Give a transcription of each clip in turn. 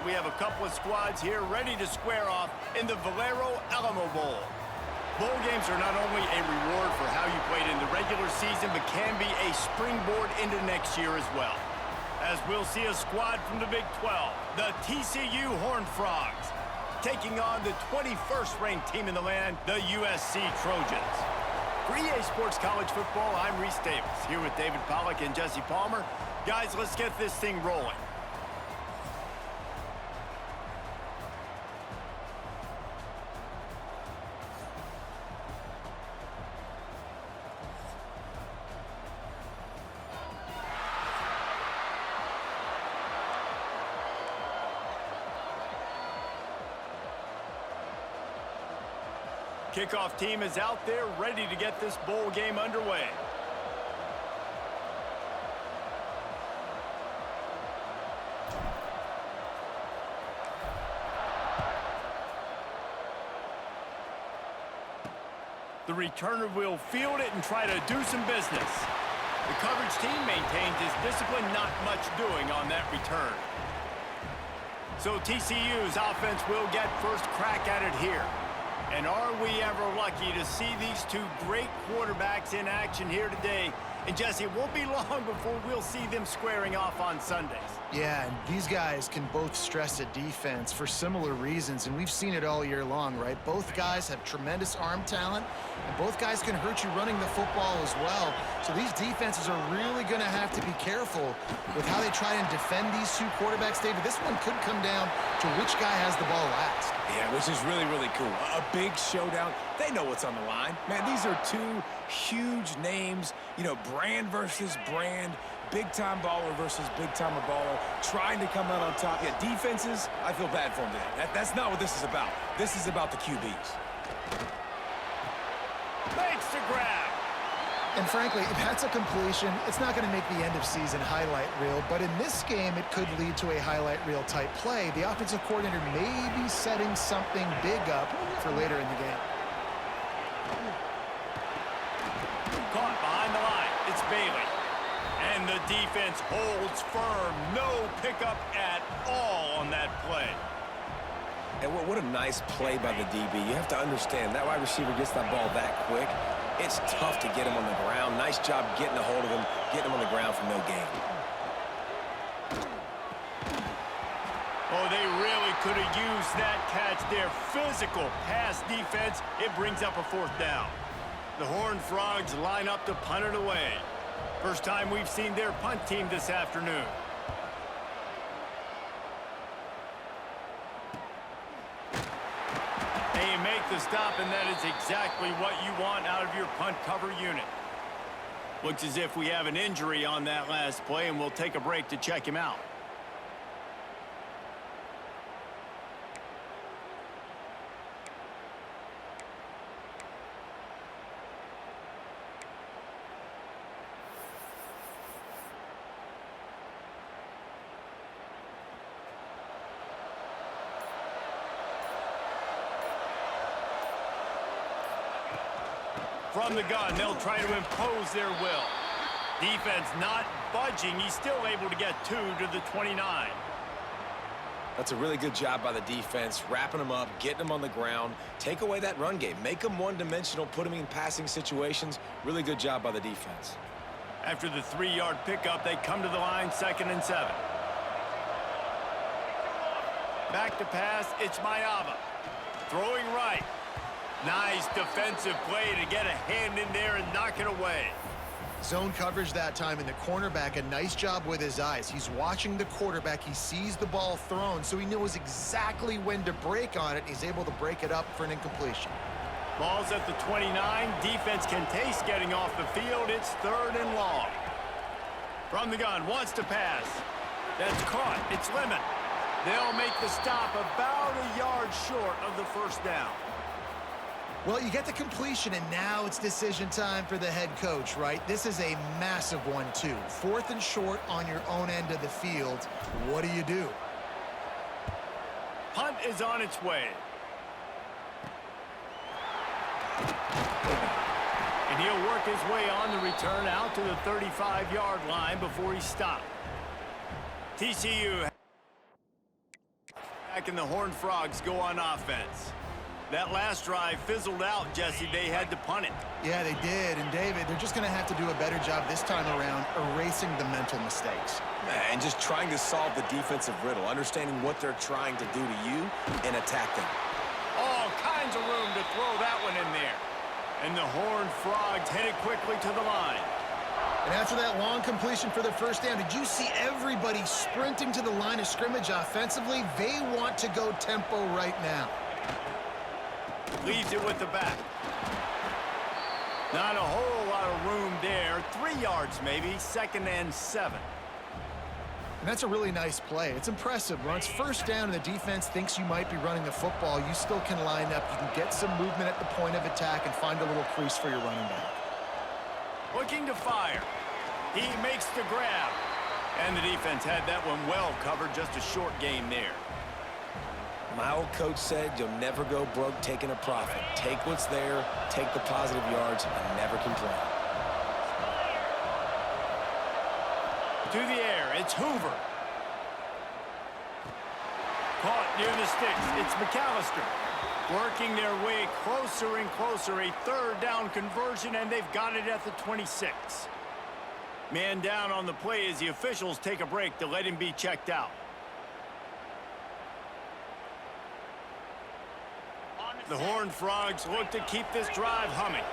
we have a couple of squads here ready to square off in the Alamo Bowl. Bowl games are not only a reward for how you played in the regular season, but can be a springboard into next year as well. As we'll see a squad from the Big 12, the TCU Horned Frogs, taking on the 21st ranked team in the land, the USC Trojans. For EA Sports College Football, I'm Reese Davis, here with David Pollack and Jesse Palmer. Guys, let's get this thing rolling. Kickoff team is out there ready to get this bowl game underway. The returner will field it and try to do some business. The coverage team maintains his discipline, not much doing on that return. So TCU's offense will get first crack at it here. And are we ever lucky to see these two great quarterbacks in action here today? And Jesse, it won't be long before we'll see them squaring off on Sundays. Yeah, and these guys can both stress a defense for similar reasons, and we've seen it all year long, right? Both guys have tremendous arm talent, and both guys can hurt you running the football as well. So these defenses are really going to have to be careful with how they try and defend these two quarterbacks, David. This one could come down to which guy has the ball last. Yeah, which is really, really cool. A big showdown. They know what's on the line. Man, these are two huge names, you know, brand versus brand, big-time baller versus big-timer baller, trying to come out on top. Yeah, defenses, I feel bad for them today. That's not what this is about. This is about the QBs. Makes the grab. And frankly, if that's a completion, it's not going to make the end-of-season highlight reel. But in this game, it could lead to a highlight reel type play. The offensive coordinator may be setting something big up for later in the game. Caught behind the line. It's Bailey. And the defense holds firm. No pickup at all on that play. And what a nice play by the DB. You have to understand, that wide receiver gets that ball that quick. It's tough to get him on the ground. Nice job getting a hold of him, getting him on the ground for no gain. Oh, they really could have used that catch there. Physical pass defense. It brings up a fourth down. The Horned Frogs line up to punt it away. First time we've seen their punt team this afternoon. They make the stop, and that is exactly what you want out of your punt cover unit. Looks as if we have an injury on that last play, and we'll take a break to check him out. From the gun, they'll try to impose their will. Defense not budging. He's still able to get 2 to the 29. That's a really good job by the defense, wrapping them up, getting them on the ground, take away that run game, make them one-dimensional, put them in passing situations. Really good job by the defense. After the 3-yard pickup, they come to the line, 2nd and 7. Back to pass, it's Mayava. Throwing right. Nice defensive play to get a hand in there and knock it away. Zone coverage that time, and the cornerback, a nice job with his eyes. He's watching the quarterback. He sees the ball thrown, so he knows exactly when to break on it. He's able to break it up for an incompletion. Ball's at the 29. Defense can taste getting off the field. It's 3rd and long. From the gun, wants to pass. That's caught. It's Lemon. They'll make the stop about a yard short of the first down. Well, you get the completion, and now it's decision time for the head coach, right? This is a massive one, too. 4th and short on your own end of the field. What do you do? Punt is on its way. And he'll work his way on the return out to the 35-yard line before he's stopped. TCU Back and the Horned Frogs go on offense. That last drive fizzled out, Jesse. They had to punt it. Yeah, they did. And, David, they're just going to have to do a better job this time around erasing the mental mistakes. And just trying to solve the defensive riddle, understanding what they're trying to do to you and attack them. All kinds of room to throw that one in there. And the Horned Frogs headed quickly to the line. And after that long completion for the first down, did you see everybody sprinting to the line of scrimmage offensively? They want to go tempo right now. Leaves it with the back. Not a whole lot of room there. 3 yards maybe, 2nd and 7. And that's a really nice play. It's impressive. When it's first down and the defense thinks you might be running the football, you still can line up. You can get some movement at the point of attack and find a little crease for your running back. Looking to fire. He makes the grab. And the defense had that one well covered. Just a short gain there. My old coach said you'll never go broke taking a profit. Take what's there, take the positive yards, and never complain. To the air, it's Hoover. Caught near the sticks, it's McAllister. Working their way closer and closer, a 3rd down conversion, and they've got it at the 26. Man down on the play as the officials take a break to let him be checked out. The Horned Frogs look to keep this drive humming.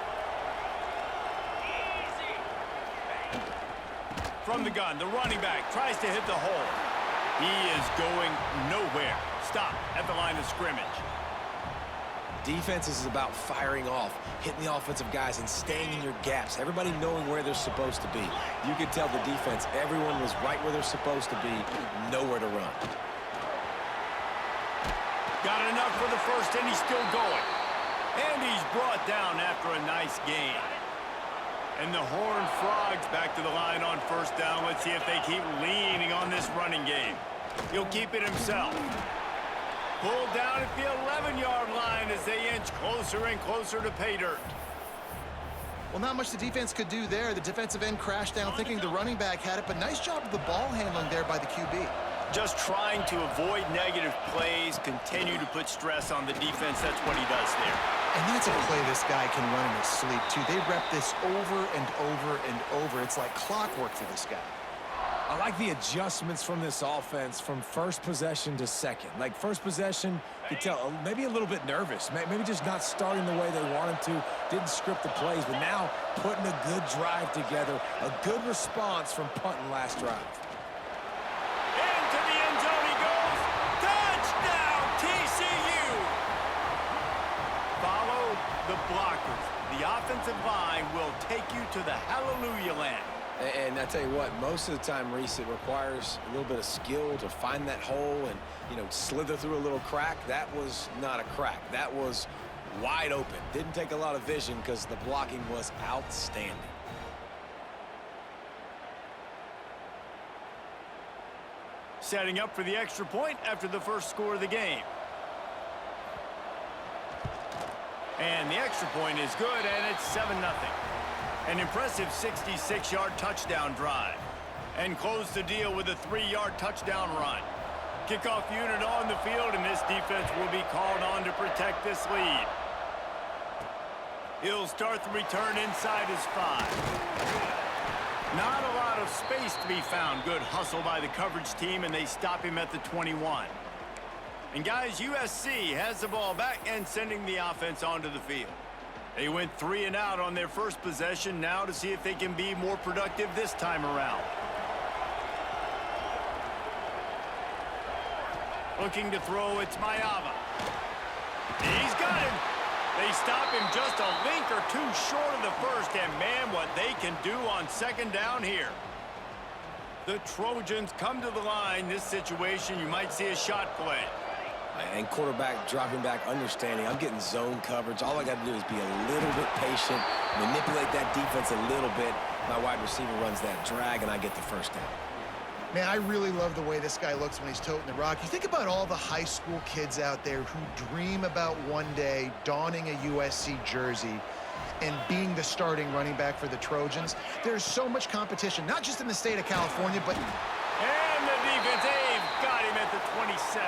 From the gun, the running back tries to hit the hole. He is going nowhere. Stop at the line of scrimmage. Defense is about firing off, hitting the offensive guys, and staying in your gaps. Everybody knowing where they're supposed to be. You could tell the defense, everyone was right where they're supposed to be, nowhere to run. Got enough for the first, and he's still going. And he's brought down after a nice gain. And the Horned Frogs back to the line on first down. Let's see if they keep leaning on this running game. He'll keep it himself. Pulled down at the 11-yard line as they inch closer and closer to pay dirt. Well, not much the defense could do there. The defensive end crashed down thinking the running back had it, but nice job of the ball handling there by the QB. Just trying to avoid negative plays, continue to put stress on the defense. That's what he does there. And that's a play this guy can run in his sleep, too. They rep this over and over and over. It's like clockwork for this guy. I like the adjustments from this offense from first possession to second. Like first possession, you can tell maybe a little bit nervous. Maybe just not starting the way they wanted to. Didn't script the plays, but now putting a good drive together. A good response from punting last drive. Into the end zone he goes. Touchdown, TCU. Follow the blockers. The offensive line will take you to the hallelujah land. And I tell you what, most of the time, Reese, it requires a little bit of skill to find that hole and, slither through a little crack. That was not a crack. That was wide open. Didn't take a lot of vision because the blocking was outstanding. Setting up for the extra point after the first score of the game. And the extra point is good, and it's 7-0. An impressive 66-yard touchdown drive. And close the deal with a 3-yard touchdown run. Kickoff unit on the field, and this defense will be called on to protect this lead. He'll start the return inside his 5. Not a lot of space to be found. Good hustle by the coverage team, and they stop him at the 21. And guys, USC has the ball back and sending the offense onto the field. They went 3 and out on their first possession, now to see if they can be more productive this time around. Looking to throw, it's Mayava. He's got him. They stop him just a link or two short of the first, and man, what they can do on second down here. The Trojans come to the line. This situation, you might see a shot play. And quarterback dropping back, understanding I'm getting zone coverage. All I got to do is be a little bit patient, manipulate that defense a little bit. My wide receiver runs that drag, and I get the first down. Man, I really love the way this guy looks when he's toting the rock. You think about all the high school kids out there who dream about one day donning a USC jersey and being the starting running back for the Trojans. There's so much competition, not just in the state of California, but... And the defense, they've got him at the 27.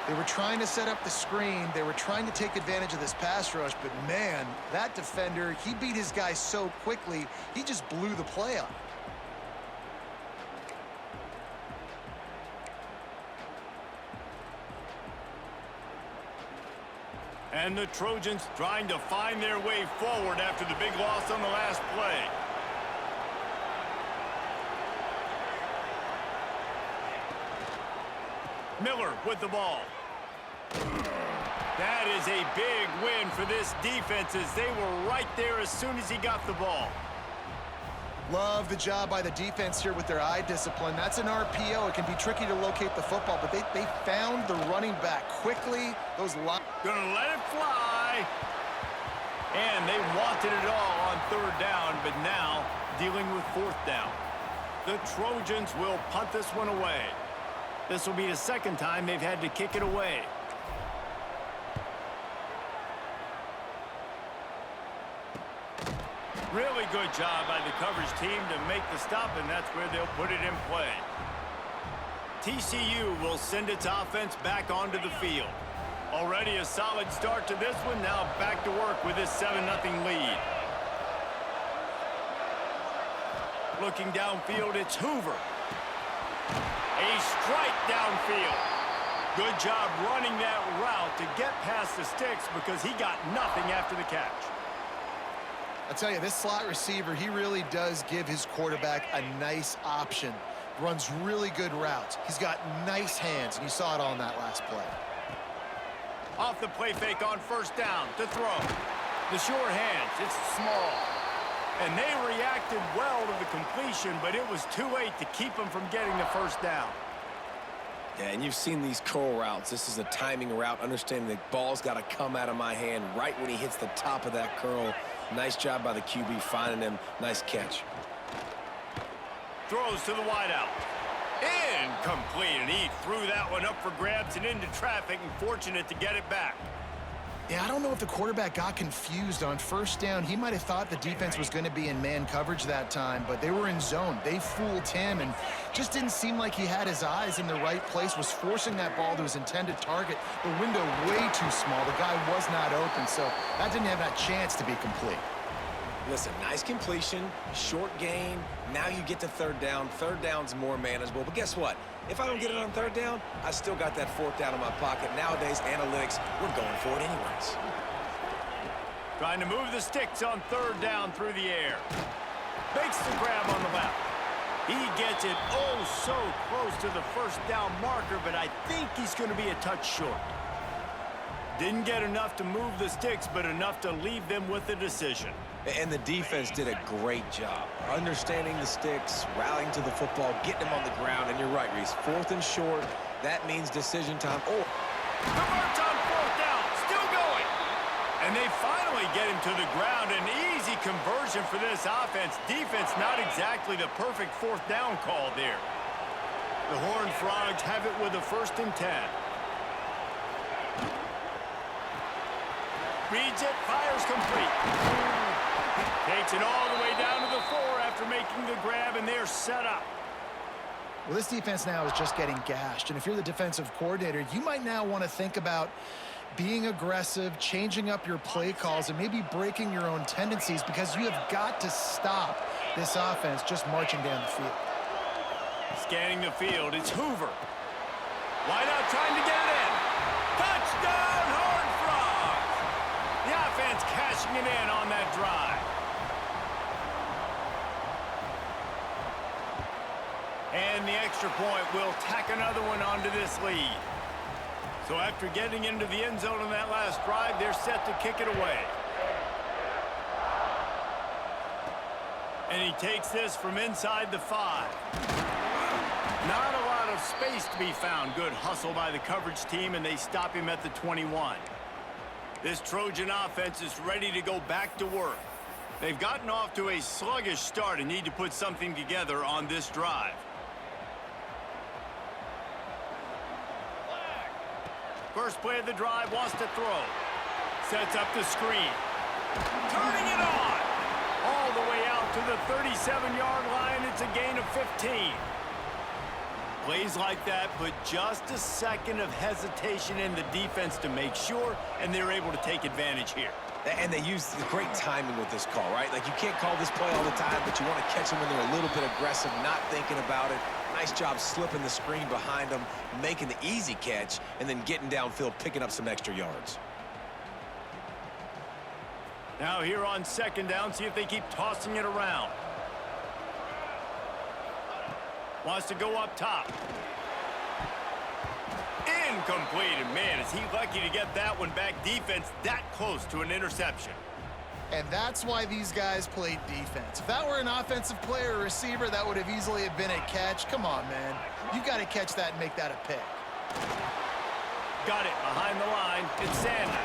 They were trying to set up the screen. They were trying to take advantage of this pass rush, but man, that defender, he beat his guy so quickly, he just blew the play up. And the Trojans trying to find their way forward after the big loss on the last play. Miller with the ball. That is a big win for this defense as they were right there as soon as he got the ball. Love the job by the defense here with their eye discipline. That's an RPO. It can be tricky to locate the football, but they found the running back quickly. Those Gonna let it fly. And they wanted it all on third down, but now dealing with fourth down. The Trojans will punt this one away. This will be the second time they've had to kick it away. Really good job by the coverage team to make the stop, and that's where they'll put it in play. TCU will send its offense back onto the field. Already a solid start to this one. Now back to work with this 7-0 lead. Looking downfield, it's Hoover. A strike downfield. Good job running that route to get past the sticks because he got nothing after the catch. I tell you, this slot receiver, he really does give his quarterback a nice option. Runs really good routes. He's got nice hands, and you saw it all in that last play. Off the play fake on first down to throw. The short hands, it's small. And they reacted well to the completion, but it was too late to keep them from getting the first down. Yeah, and you've seen these curl routes. This is a timing route, understanding the ball's got to come out of my hand right when he hits the top of that curl. Nice job by the QB finding him. Nice catch. Throws to the wideout. Incomplete, and he threw that one up for grabs and into traffic, and fortunate to get it back. Yeah, I don't know if the quarterback got confused on first down. He might have thought the defense was going to be in man coverage that time, but they were in zone. They fooled him and just didn't seem like he had his eyes in the right place, was forcing that ball to his intended target. The window way too small. The guy was not open, so that didn't have that chance to be complete. Listen, nice completion, short gain. Now you get to third down. Third down's more manageable. But guess what? If I don't get it on third down, I still got that fourth down in my pocket. Nowadays, analytics, we're going for it anyways. Trying to move the sticks on third down through the air. Makes the grab on the left. He gets it oh so close to the first down marker, but I think he's going to be a touch short. Didn't get enough to move the sticks, but enough to leave them with a decision. And the defense did a great job understanding the sticks, rallying to the football, getting him on the ground. And you're right, Reese. Fourth and short, that means decision time. Oh, converts on fourth down, still going. And they finally get him to the ground. An easy conversion for this offense. Defense not exactly the perfect fourth down call there. The Horned Frogs have it with a 1st and 10. Reads it, fires complete. Takes it all the way down to the 4 after making the grab, and they're set up. Well, this defense now is just getting gashed, and if you're the defensive coordinator, you might now want to think about being aggressive, changing up your play calls, and maybe breaking your own tendencies, because you have got to stop this offense just marching down the field. Scanning the field, it's Hoover. Wide out trying to get it in. Touchdown, Horned Frogs! The offense cashing it in on that drive. And the extra point will tack another one onto this lead. So after getting into the end zone on that last drive, they're set to kick it away. And he takes this from inside the 5. Not a lot of space to be found. Good hustle by the coverage team, and they stop him at the 21. This Trojan offense is ready to go back to work. They've gotten off to a sluggish start and need to put something together on this drive. First play of the drive, wants to throw. Sets up the screen. Turning it on. All the way out to the 37-yard line. It's a gain of 15. Plays like that put just a second of hesitation in the defense to make sure, and they're able to take advantage here. And they use the great timing with this call, right? Like, you can't call this play all the time, but you want to catch them when they're a little bit aggressive, not thinking about it. Nice job slipping the screen behind them, making the easy catch, and then getting downfield, picking up some extra yards. Now here on second down, see if they keep tossing it around. Wants to go up top. Incomplete, and man, is he lucky to get that one back. Defense that close to an interception. And that's why these guys played defense. If that were an offensive player or receiver, that would have easily have been a catch. Come on, man. You got to catch that and make that a pick. Got it behind the line. It's Sanders.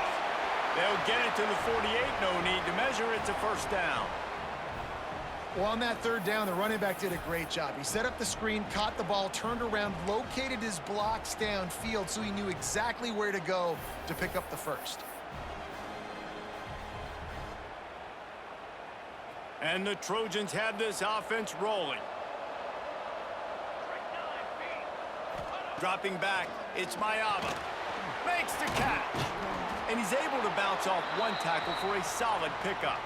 They'll get it to the 48. No need to measure. It's a first down. Well, on that third down, the running back did a great job. He set up the screen, caught the ball, turned around, located his blocks downfield so he knew exactly where to go to pick up the first. And the Trojans have this offense rolling. Dropping back, it's Mayaba. Makes the catch. And he's able to bounce off one tackle for a solid pickup.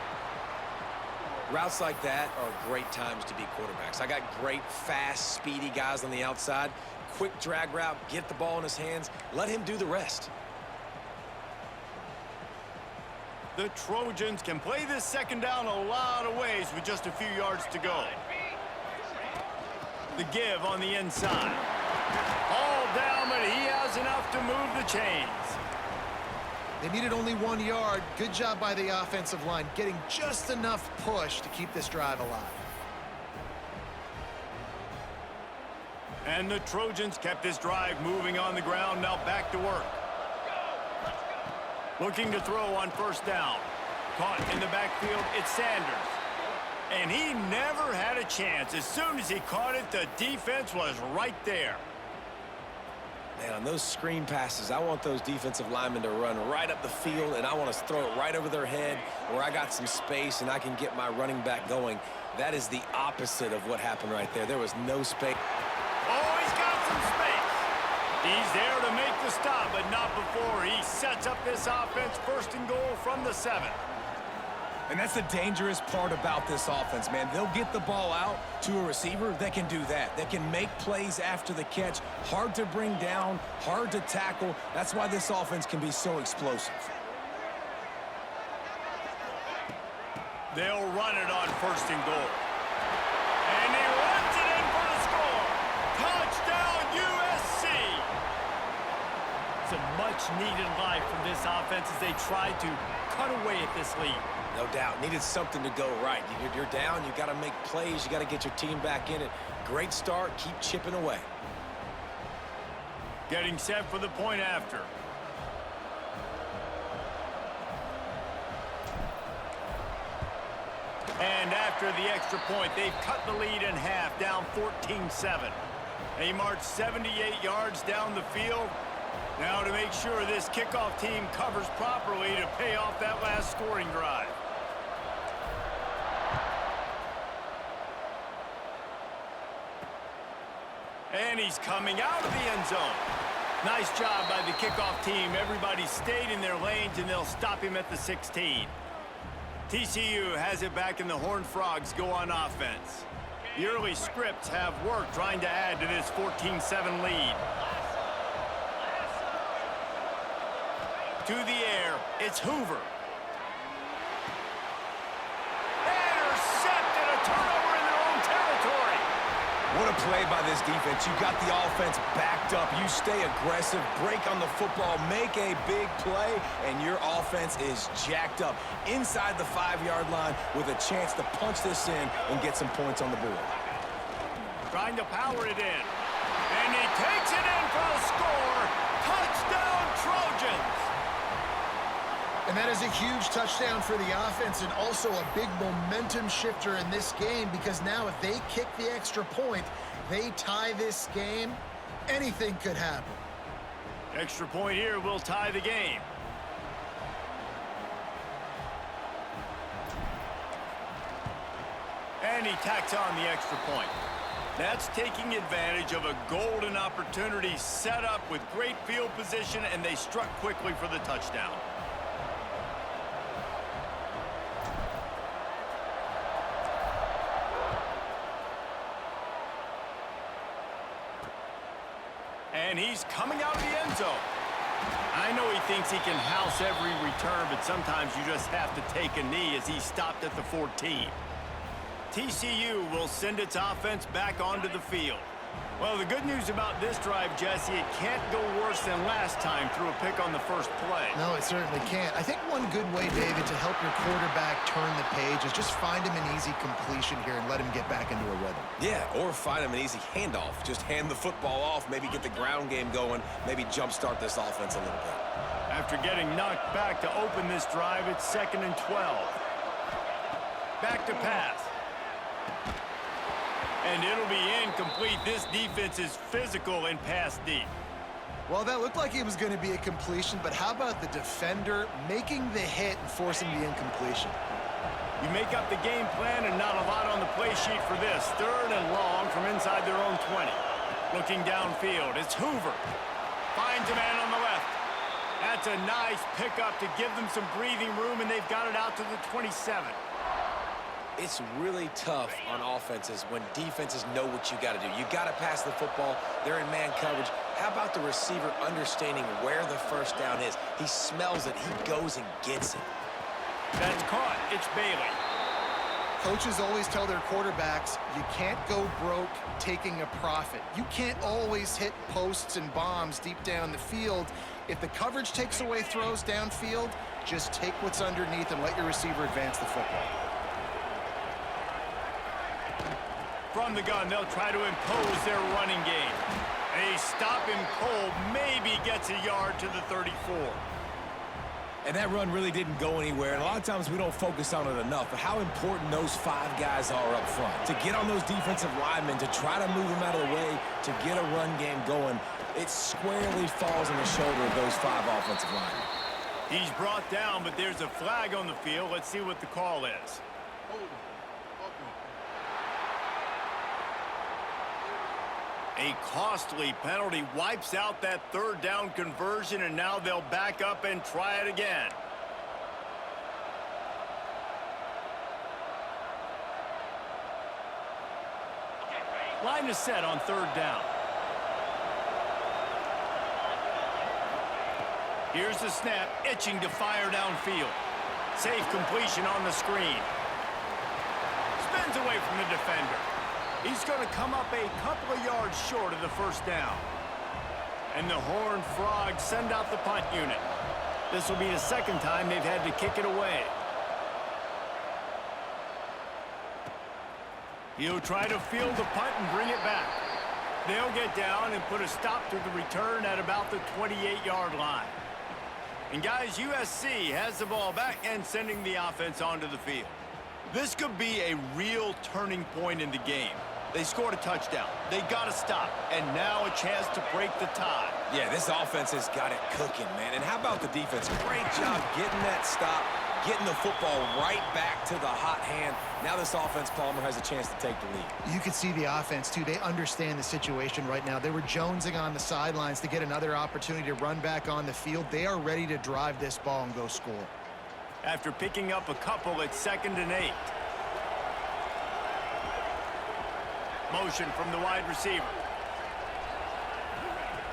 Routes like that are great times to be quarterbacks. I got great, fast, speedy guys on the outside. Quick drag route, get the ball in his hands, let him do the rest. The Trojans can play this second down a lot of ways with just a few yards to go. The give on the inside. All down, but he has enough to move the chains. They needed only 1 yard. Good job by the offensive line, getting just enough push to keep this drive alive. And the Trojans kept this drive moving on the ground. Now back to work. Looking to throw on first down. Caught in the backfield, it's Sanders. And he never had a chance. As soon as he caught it, the defense was right there. Man, on those screen passes, I want those defensive linemen to run right up the field, and I want to throw it right over their head where I got some space and I can get my running back going. That is the opposite of what happened right there. There was no space. Oh, he's got some space. He's there to make the stop, but not before he sets up this offense. First and goal from the 7. And that's the dangerous part about this offense, man. They'll get the ball out to a receiver that can do that. That can make plays after the catch. Hard to bring down, hard to tackle. That's why this offense can be so explosive. They'll run it on first and goal. And he runs it in for the score. Touchdown, USC. Some much-needed life from this offense as they try to cut away at this lead. No doubt. Needed something to go right. You're down. You got to make plays. You got to get your team back in it. Great start. Keep chipping away. Getting set for the point after. And after the extra point, they've cut the lead in half, down 14-7. They march 78 yards down the field. Now to make sure this kickoff team covers properly to pay off that last scoring drive. And he's coming out of the end zone. Nice job by the kickoff team. Everybody stayed in their lanes, and they'll stop him at the 16. TCU has it back, and the Horned Frogs go on offense. The early scripts have worked trying to add to this 14-7 lead. To the air, it's Hoover. Intercepted, a turnover in their own territory. What a play by this defense. You got the offense backed up. You stay aggressive, break on the football, make a big play, and your offense is jacked up inside the 5-yard line with a chance to punch this in and get some points on the board. Trying to power it in. And he takes it in for the score. Touchdown, Trojans. And that is a huge touchdown for the offense and also a big momentum shifter in this game because now if they kick the extra point, they tie this game, anything could happen. Extra point here will tie the game. And he tacks on the extra point. That's taking advantage of a golden opportunity set up with great field position, and they struck quickly for the touchdown. And he's coming out of the end zone. I know he thinks he can house every return, but sometimes you just have to take a knee as he stopped at the 14. TCU will send its offense back onto the field. Well, the good news about this drive, Jesse, it can't go worse than last time through a pick on the first play. No, it certainly can't. I think one good way, David, to help your quarterback turn the page is just find him an easy completion here and let him get back into a rhythm. Yeah, or find him an easy handoff. Just hand the football off, maybe get the ground game going, maybe jumpstart this offense a little bit. After getting knocked back to open this drive, it's 2nd and 12. Back to pass. And it'll be incomplete. This defense is physical and pass deep. Well, that looked like it was going to be a completion, but how about the defender making the hit and forcing the incompletion? You make up the game plan and not a lot on the play sheet for this. 3rd and long from inside their own 20. Looking downfield, it's Hoover. Finds a man on the left. That's a nice pickup to give them some breathing room, and they've got it out to the 27. It's really tough on offenses when defenses know what you got to do. You got to pass the football. They're in man coverage. How about the receiver understanding where the first down is? He smells it. He goes and gets it. That's caught. It's Bailey. Coaches always tell their quarterbacks, you can't go broke taking a profit. You can't always hit posts and bombs deep down the field. If the coverage takes away throws downfield, just take what's underneath and let your receiver advance the football. From the gun, they'll try to impose their running game. They stop him cold, maybe gets a yard to the 34. And that run really didn't go anywhere, and a lot of times we don't focus on it enough, but how important those 5 guys are up front. To get on those defensive linemen, to try to move them out of the way, to get a run game going, it squarely falls on the shoulder of those 5 offensive linemen. He's brought down, but there's a flag on the field. Let's see what the call is. A costly penalty wipes out that 3rd down conversion, and now they'll back up and try it again. Line is set on 3rd down. Here's the snap, itching to fire downfield. Safe completion on the screen. Spins away from the defender. He's going to come up a couple of yards short of the first down. And the Horned Frogs send out the punt unit. This will be the 2nd time they've had to kick it away. He'll try to field the punt and bring it back. They'll get down and put a stop to the return at about the 28-yard line. And guys, USC has the ball back and sending the offense onto the field. This could be a real turning point in the game. They scored a touchdown. They got to stop. And now a chance to break the tie. Yeah, this offense has got it cooking, man. And how about the defense? Great job getting that stop, getting the football right back to the hot hand. Now this offense, Palmer, has a chance to take the lead. You can see the offense, too. They understand the situation right now. They were jonesing on the sidelines to get another opportunity to run back on the field. They are ready to drive this ball and go score. After picking up a couple, it's 2nd and 8. Motion from the wide receiver.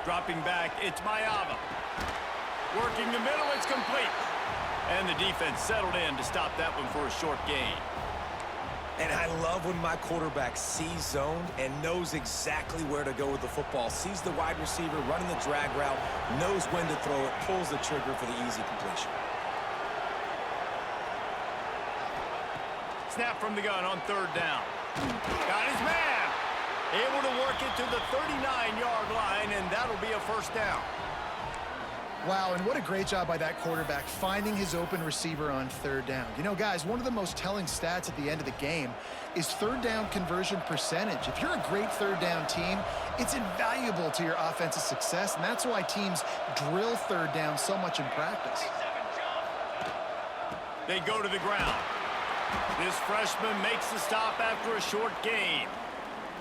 Dropping back, it's Mayava. Working the middle, it's complete. And the defense settled in to stop that one for a short gain. And I love when my quarterback sees zoned and knows exactly where to go with the football. Sees the wide receiver running the drag route, knows when to throw it, pulls the trigger for the easy completion. Snap from the gun on 3rd down. Got his man. Able to work it to the 39-yard line, and that'll be a first down. Wow, and what a great job by that quarterback finding his open receiver on 3rd down. You know, guys, one of the most telling stats at the end of the game is 3rd down conversion percentage. If you're a great 3rd down team, it's invaluable to your offensive success, and that's why teams drill 3rd down so much in practice. They go to the ground. This freshman makes the stop after a short gain.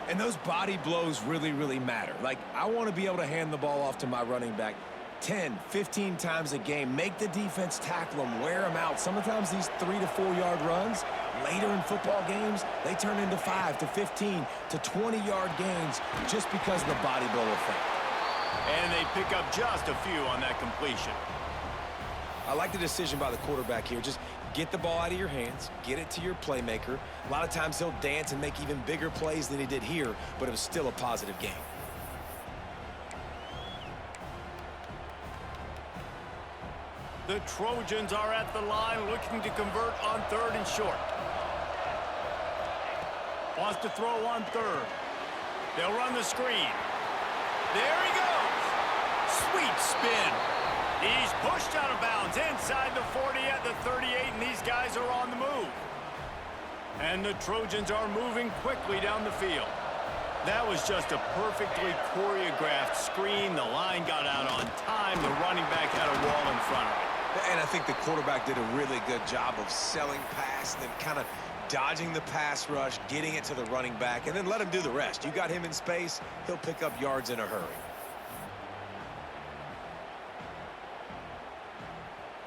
And those body blows really, really matter. Like, I want to be able to hand the ball off to my running back 10, 15 times a game. Make the defense tackle them, wear them out. Sometimes these 3 to 4 yard runs, later in football games, they turn into 5 to 15 to 20-yard gains just because of the body blow effect. And they pick up just a few on that completion. I like the decision by the quarterback here. Just get the ball out of your hands, get it to your playmaker. A lot of times he'll dance and make even bigger plays than he did here, but it was still a positive game. The Trojans are at the line looking to convert on 3rd and short. Wants to throw on 3rd. They'll run the screen. There he goes. Sweet spin. He's pushed out of bounds inside the 40 at the 38, and these guys are on the move. And the Trojans are moving quickly down the field. That was just a perfectly choreographed screen. The line got out on time. The running back had a wall in front of him. And I think the quarterback did a really good job of selling pass, then kind of dodging the pass rush, getting it to the running back, and then let him do the rest. You got him in space, he'll pick up yards in a hurry.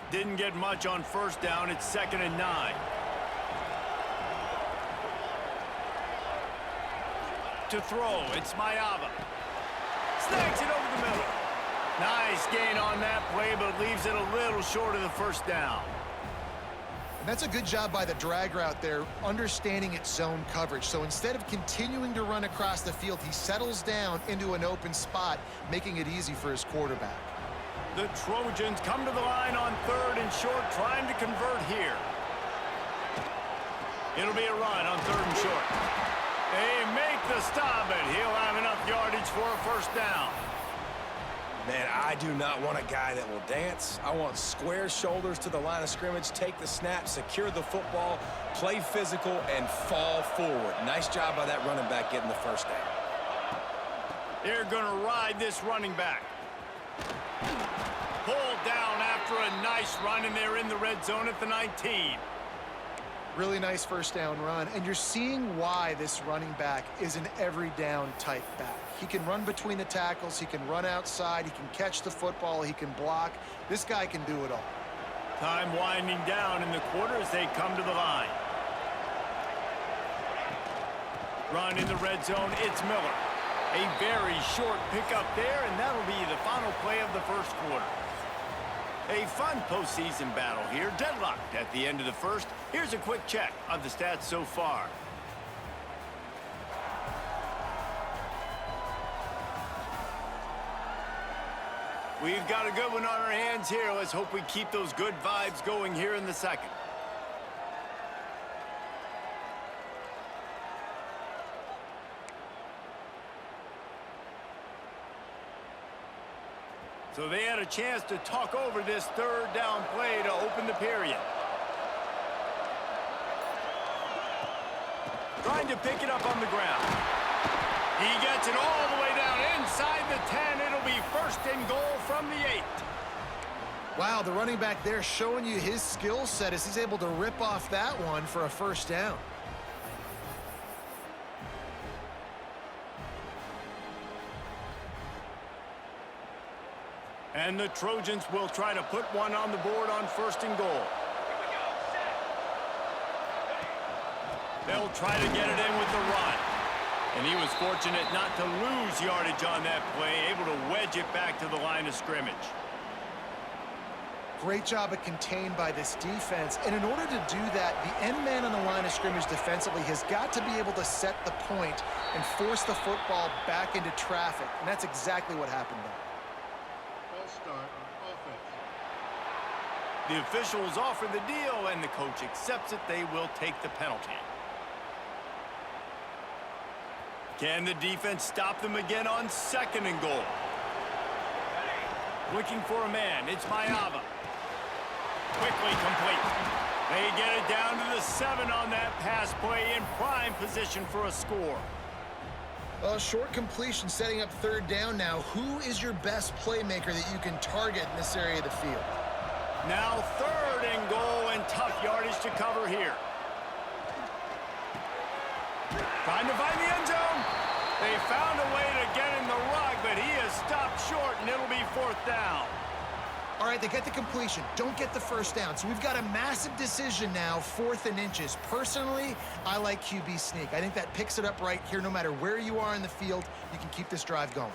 Didn't get much on 1st down. It's 2nd and 9. To throw, it's Mayava. Snags it over the middle. Nice gain on that play, but leaves it a little short of the 1st down. And that's a good job by the drag route there, understanding its zone coverage. So instead of continuing to run across the field, he settles down into an open spot, making it easy for his quarterback. The Trojans come to the line on 3rd and short, trying to convert here. It'll be a run on 3rd and short. They make the stop, and he'll have enough yardage for a 1st down. Man, I do not want a guy that will dance. I want square shoulders to the line of scrimmage, take the snap, secure the football, play physical, and fall forward. Nice job by that running back getting the 1st down. They're going to ride this running back. Pulled down after a nice run, and they're in the red zone at the 19. Really nice 1st down run, and you're seeing why this running back is an every down type back. He can run between the tackles, he can run outside, he can catch the football, he can block. This guy can do it all. Time winding down in the quarter as they come to the line. Run in the red zone, it's Miller. A very short pickup there, and that'll be the final play of the 1st quarter. A fun postseason battle here, deadlocked at the end of the 1st. Here's a quick check of the stats so far. We've got a good one on our hands here. Let's hope we keep those good vibes going here in the 2nd. So they had a chance to talk over this 3rd down play to open the period. Trying to pick it up on the ground. He gets it all the way down inside the 10. It'll be 1st and goal from the 8. Wow, the running back there showing you his skill set as he's able to rip off that one for a 1st down. And the Trojans will try to put one on the board on 1st and goal. They'll try to get it in with the run. And he was fortunate not to lose yardage on that play, able to wedge it back to the line of scrimmage. Great job of contained by this defense. And in order to do that, the end man on the line of scrimmage defensively has got to be able to set the point and force the football back into traffic. And that's exactly what happened there. Start on offense. The officials offer the deal, and the coach accepts it. They will take the penalty. Can the defense stop them again on 2nd and goal? Looking for a man. It's Mayava. Quickly complete. They get it down to the 7 on that pass play, in prime position for a score. Short completion setting up 3rd down now. Who is your best playmaker that you can target in this area of the field? Now 3rd and goal, and tough yardage to cover here. Trying to find the end zone. They found a way to get in the rug, but he is stopped short, and it'll be 4th down. All right, they get the completion. Don't get the first down. So we've got a massive decision now, 4th and inches. Personally, I like QB sneak. I think that picks it up right here. No matter where you are in the field, you can keep this drive going.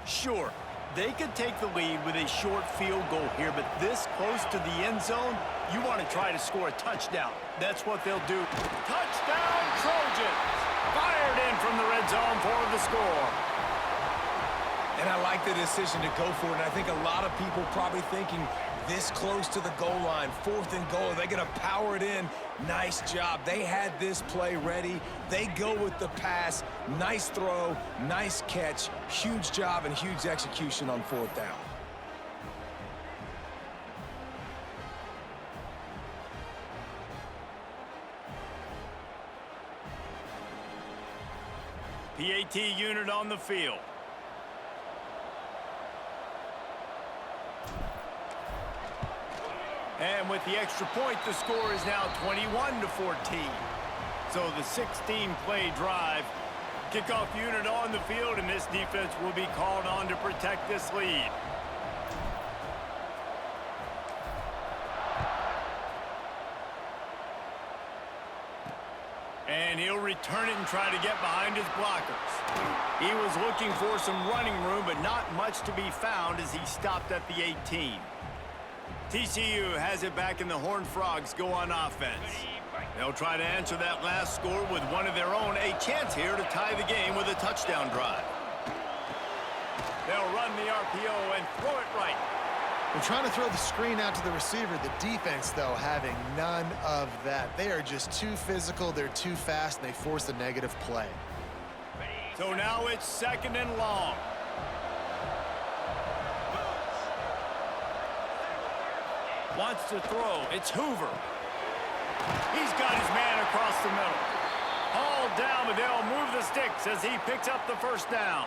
Sure, they could take the lead with a short field goal here, but this close to the end zone, you want to try to score a touchdown. That's what they'll do. Touchdown, Trojans! Fired in from the red zone for the score. And I like the decision to go for it, and I think a lot of people probably thinking this close to the goal line, 4th and goal, they're going to power it in. Nice job. They had this play ready. They go with the pass. Nice throw, nice catch, huge job and huge execution on 4th down. PAT unit on the field. And with the extra point, the score is now 21-14. So the 16-play drive. Kickoff unit on the field, and this defense will be called on to protect this lead. And he'll return it and try to get behind his blockers. He was looking for some running room, but not much to be found as he stopped at the 18. TCU has it back, and the Horned Frogs go on offense. They'll try to answer that last score with one of their own. A chance here to tie the game with a touchdown drive. They'll run the RPO and throw it right. They're trying to throw the screen out to the receiver. The defense, though, having none of that. They are just too physical, they're too fast, and they force a negative play. So now it's 2nd and long. Wants to throw. It's Hoover. He's got his man across the middle. Hauled down, but they'll move the sticks as he picks up the 1st down.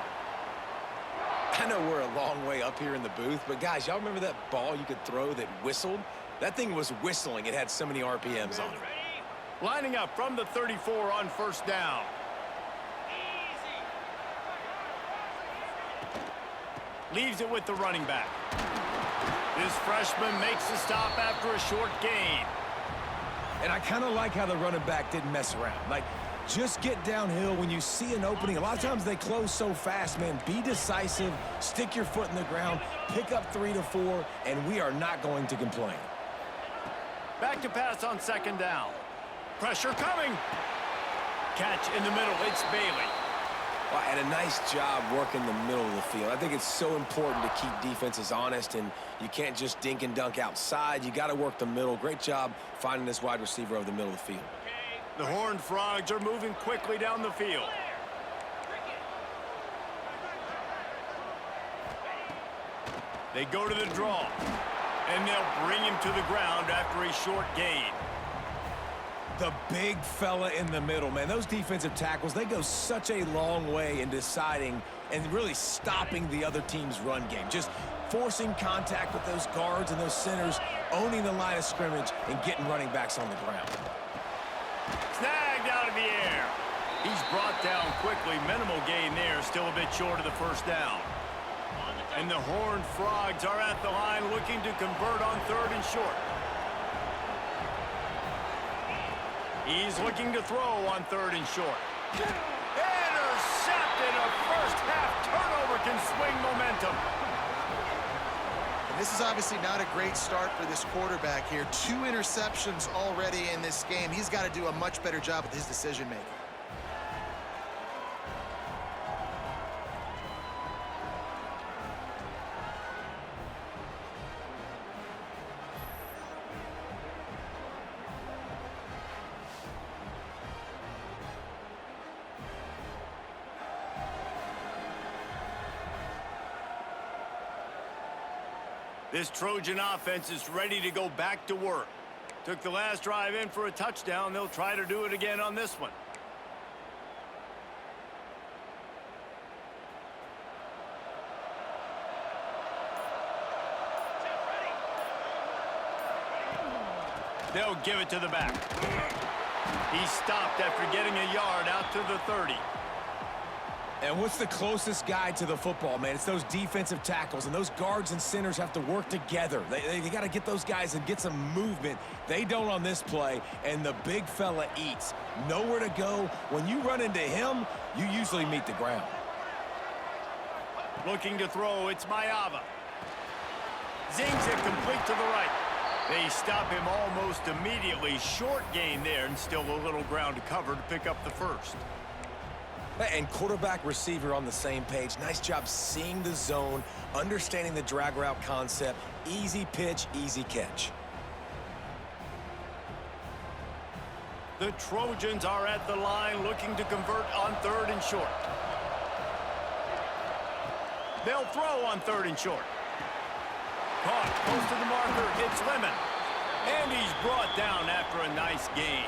I know we're a long way up here in the booth, but guys, y'all remember that ball you could throw that whistled? That thing was whistling. It had so many RPMs on it. Lining up from the 34 on 1st down. Leaves it with the running back. This freshman makes the stop after a short gain. And I kind of like how the running back didn't mess around. Like, just get downhill when you see an opening. A lot of times they close so fast, man. Be decisive, stick your foot in the ground, pick up 3 to 4, and we are not going to complain. Back to pass on 2nd down. Pressure coming. Catch in the middle. It's Bailey. Well, and a nice job working the middle of the field. I think it's so important to keep defenses honest, and you can't just dink and dunk outside. You got to work the middle. Great job finding this wide receiver over the middle of the field. The Horned Frogs are moving quickly down the field. They go to the draw, and they'll bring him to the ground after a short gain. The big fella in the middle, man. Those defensive tackles, they go such a long way in deciding and really stopping the other team's run game. Just forcing contact with those guards and those centers, owning the line of scrimmage, and getting running backs on the ground. Snagged out of the air. He's brought down quickly. Minimal gain there. Still a bit short of the 1st down. And the Horned Frogs are at the line looking to convert on 3rd and short. He's looking to throw on 3rd and short. Intercepted. A first-half turnover can swing momentum. And this is obviously not a great start for this quarterback here. 2 interceptions already in this game. He's got to do a much better job with his decision-making. This Trojan offense is ready to go back to work. Took the last drive in for a touchdown. They'll try to do it again on this one. They'll give it to the back. He stopped after getting a yard out to the 30. And what's the closest guy to the football, man? It's those defensive tackles, and those guards and centers have to work together. They got to get those guys and get some movement. They don't on this play, and the big fella eats. Nowhere to go. When you run into him, you usually meet the ground. Looking to throw, it's Mayava. Zings it complete to the right. They stop him almost immediately. Short gain there, and still a little ground to cover to pick up the first. And quarterback receiver on the same page. Nice job seeing the zone, understanding the drag route concept. Easy pitch, easy catch. The Trojans are at the line looking to convert on 3rd and short. They'll throw on 3rd and short. Caught close to the marker, it's Lemon. And he's brought down after a nice gain.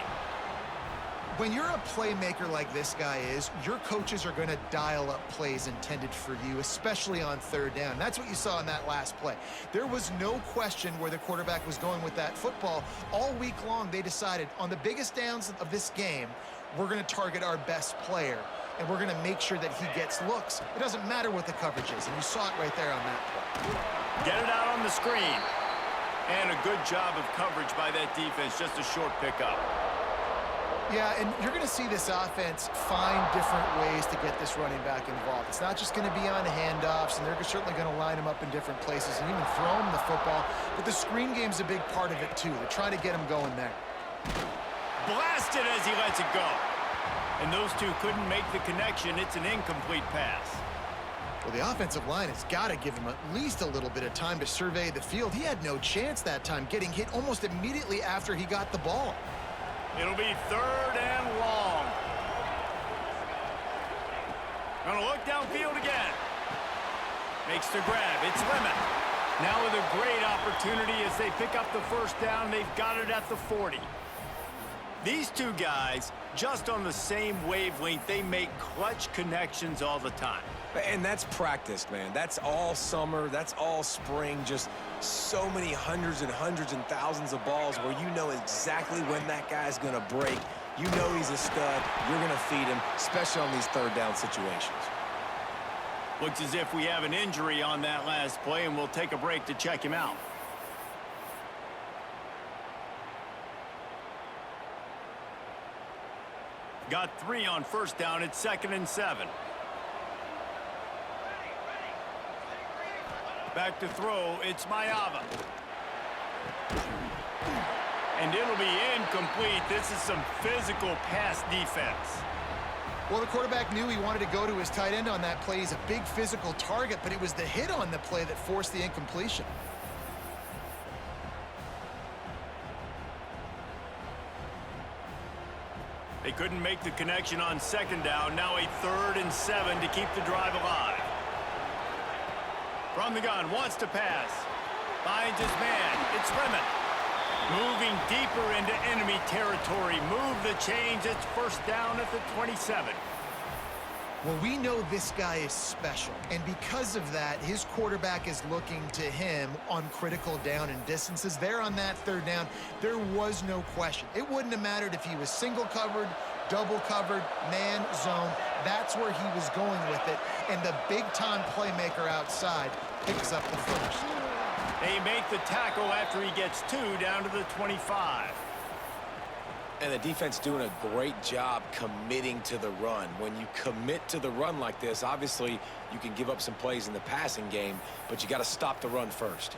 When you're a playmaker like this guy is, your coaches are going to dial up plays intended for you, especially on 3rd down. That's what you saw in that last play. There was no question where the quarterback was going with that football. All week long, they decided on the biggest downs of this game, we're going to target our best player, and we're going to make sure that he gets looks. It doesn't matter what the coverage is, and you saw it right there on that play. Get it out on the screen. And a good job of coverage by that defense, just a short pickup. Yeah, and you're going to see this offense find different ways to get this running back involved. It's not just going to be on handoffs, and they're certainly going to line him up in different places and even throw him the football. But the screen game's a big part of it, too. They're trying to get him going there. Blasted as he lets it go. And those two couldn't make the connection. It's an incomplete pass. Well, the offensive line has got to give him at least a little bit of time to survey the field. He had no chance that time, getting hit almost immediately after he got the ball. It'll be 3rd and long. Gonna look downfield again. Makes the grab. It's Lemon. Now with a great opportunity as they pick up the first down. They've got it at the 40. These two guys, just on the same wavelength, they make clutch connections all the time. And that's practiced, man. That's all summer. That's all spring. Just so many hundreds and thousands of balls where you know exactly when that guy's going to break. You know he's a stud. You're going to feed him, especially on these 3rd down situations. Looks as if we have an injury on that last play, and we'll take a break to check him out. Got 3 on 1st down. It's 2nd and 7. Back to throw, it's Mayava. And it'll be incomplete. This is some physical pass defense. Well, the quarterback knew he wanted to go to his tight end on that play. He's a big physical target, but it was the hit on the play that forced the incompletion. They couldn't make the connection on 2nd down. Now a 3rd and 7 to keep the drive alive. From the gun, wants to pass. Finds his man. It's Lemon. Moving deeper into enemy territory. Move the chains. It's 1st down at the 27. Well, we know this guy is special, and because of that, his quarterback is looking to him on critical down and distances. There on that 3rd down, there was no question. It wouldn't have mattered if he was single covered, double covered, man, zone. That's where he was going with it, and the big-time playmaker outside picks up the first. They make the tackle after he gets 2 down to the 25. And the defense doing a great job committing to the run. When you commit to the run like this, obviously you can give up some plays in the passing game, but you got to stop the run first.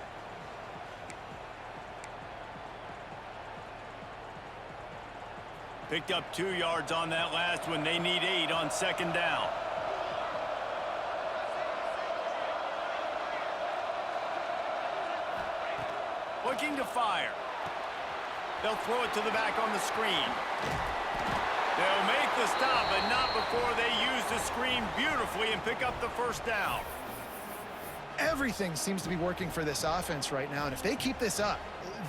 Picked up 2 yards on that last one. They need 8 on 2nd down. Looking to fire. They'll throw it to the back on the screen. They'll make the stop, but not before they use the screen beautifully and pick up the 1st down. Everything seems to be working for this offense right now, and if they keep this up,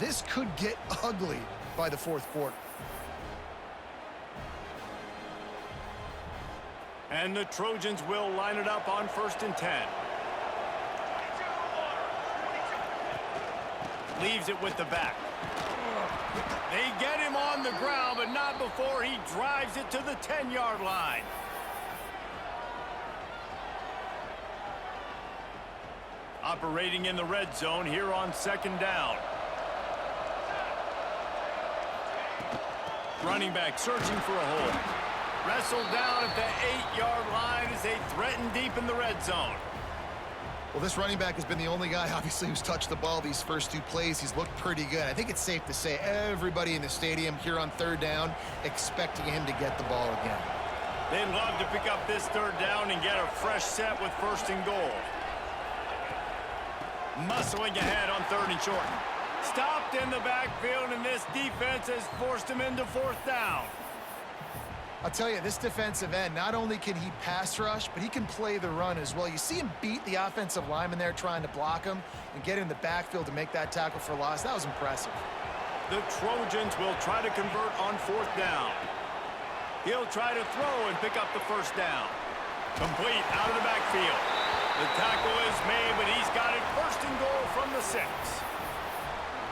this could get ugly by the 4th quarter. And the Trojans will line it up on 1st and 10. Leaves it with the back. They get him on the ground, but not before he drives it to the 10-yard line. Operating in the red zone here on 2nd down. Running back searching for a hole. Wrestled down at the 8-yard line as they threaten deep in the red zone. Well, this running back has been the only guy, obviously, who's touched the ball these first 2 plays. He's looked pretty good. I think it's safe to say everybody in the stadium here on 3rd down expecting him to get the ball again. They'd love to pick up this 3rd down and get a fresh set with 1st and goal. Muscling ahead on 3rd and short. Stopped in the backfield, and this defense has forced him into 4th down. I'll tell you, this defensive end, not only can he pass rush, but he can play the run as well. You see him beat the offensive lineman there trying to block him and get in the backfield to make that tackle for loss. That was impressive. The Trojans will try to convert on 4th down. He'll try to throw and pick up the 1st down. Complete out of the backfield. The tackle is made, but he's got it 1st and goal from the 6.